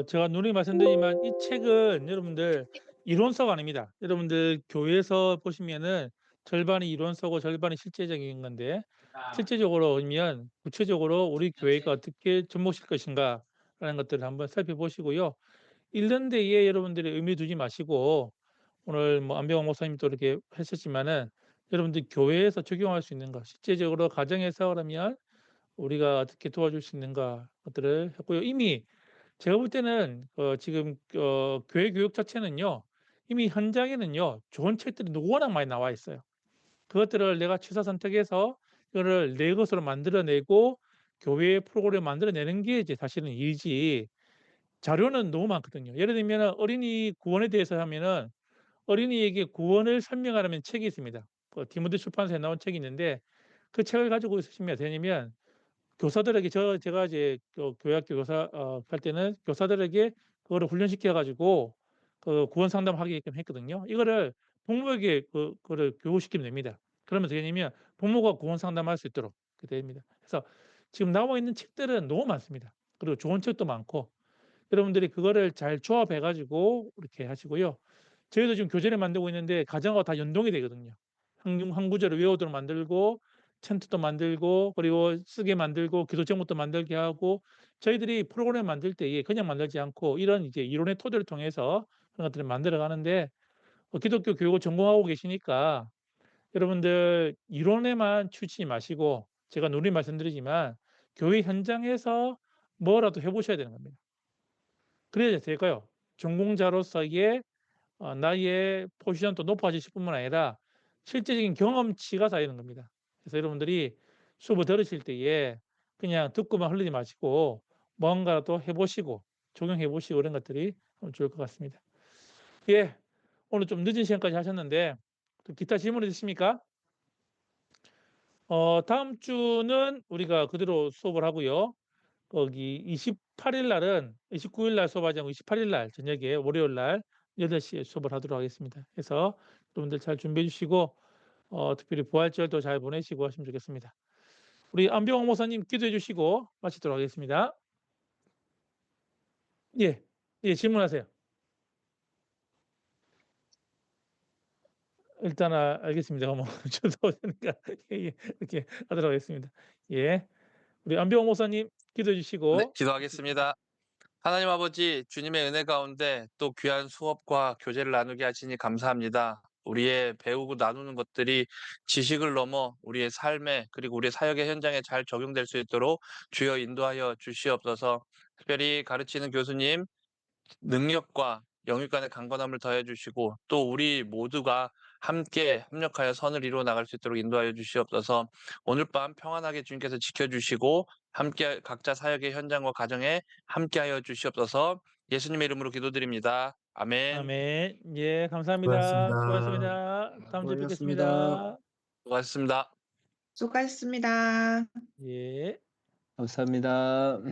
제가 누누이 말씀드리지만 이 책은 여러분들 이론서가 아닙니다. 여러분들 교회에서 보시면은 절반이 이론서고 절반이 실제적인 건데, 실제적으로 보면 구체적으로 우리 교회가 어떻게 접목실 것인가라는 것들을 한번 살펴보시고요. 읽는 데에 여러분들이 의미 두지 마시고, 오늘 뭐 안병환 목사님도 이렇게 하셨지만은 여러분들 교회에서 적용할 수 있는 것, 실제적으로 가정에서 그러면 우리가 어떻게 도와줄 수 있는가 것들을 했고요. 이미 제가 볼 때는 지금 교회 교육 자체는요. 이미 현장에는요. 좋은 책들이 워낙 많이 나와 있어요. 그것들을 내가 취사 선택해서 이거를 내 것으로 만들어내고 교회의 프로그램을 만들어내는 게 이제 사실은 일이지, 자료는 너무 많거든요. 예를 들면 어린이 구원에 대해서 하면은 어린이에게 구원을 설명하라는 책이 있습니다. 그 디모데 출판사에 나온 책이 있는데 그 책을 가지고 있으시면 되냐면 교사들에게 제가 이제 그 교회학교 교사 할 때는 교사들에게 그거를 훈련시켜 가지고 그 구원 상담하게끔 했거든요. 이거를 부모에게 그거를 교육시키면 됩니다. 그러면 어떻게 되냐면 부모가 구원 상담할 수 있도록 그렇게 됩니다. 그래서 지금 나와 있는 책들은 너무 많습니다. 그리고 좋은 책도 많고 여러분들이 그거를 잘 조합해 가지고 이렇게 하시고요. 저희도 지금 교재를 만들고 있는데 가정하고 다 연동이 되거든요. 한 구절을 외우도록 만들고 챈트도 만들고 그리고 쓰게 만들고 기도 제목도 만들게 하고, 저희들이 프로그램 만들 때에 그냥 만들지 않고 이런 이제 이론의 토대를 통해서 그런 것들을 만들어 가는데, 기독교 교육을 전공하고 계시니까 여러분들 이론에만 치우치지 마시고 제가 누누이 말씀드리지만 교회 현장에서 뭐라도 해 보셔야 되는 겁니다. 그래야 될까요? 전공자로서의 나의 포지션도 높아지실 뿐만 아니라 실제적인 경험치가 쌓이는 겁니다. 그래서 여러분들이 수업을 들으실 때에 그냥 듣고만 흘리지 마시고 뭔가라도 해 보시고 적용해 보시고 이런 것들이 좋을 것 같습니다. 예. 오늘 좀 늦은 시간까지 하셨는데 또 기타 질문 있으십니까? 다음 주는 우리가 그대로 수업을 하고요. 거기 28일 날은 29일 날 수업하지 않고 28일 날 저녁에 월요일 날 8시에 수업을 하도록 하겠습니다. 그래서 여러분들 잘 준비해 주시고 특별히 부활절도 잘 보내시고 하시면 좋겠습니다. 우리 안병호 목사님 기도해 주시고 마치도록 하겠습니다. 예. 예, 질문하세요. 일단 알겠습니다. 뭐 저도 되니까 예, 이렇게 하도록 하겠습니다. 예. 우리 안병호 목사님 기도해 네, 주시고 기도하겠습니다. 하나님 아버지, 주님의 은혜 가운데 또 귀한 수업과 교제를 나누게 하시니 감사합니다. 우리의 배우고 나누는 것들이 지식을 넘어 우리의 삶에 그리고 우리의 사역의 현장에 잘 적용될 수 있도록 주여 인도하여 주시옵소서. 특별히 가르치는 교수님 능력과 영육 간의 강건함을 더해 주시고 또 우리 모두가 함께 협력하여 선을 이루어 나갈 수 있도록 인도하여 주시옵소서. 오늘 밤 평안하게 주님께서 지켜주시고 함께 각자 사역의 현장과 가정에 함께하여 주시옵소서. 예수님의 이름으로 기도드립니다. 아멘. 아멘. 예, 감사합니다. 수고하셨습니다. 다음 주에 뵙겠습니다. 수고하셨습니다. 수고하셨습니다. 예. 감사합니다.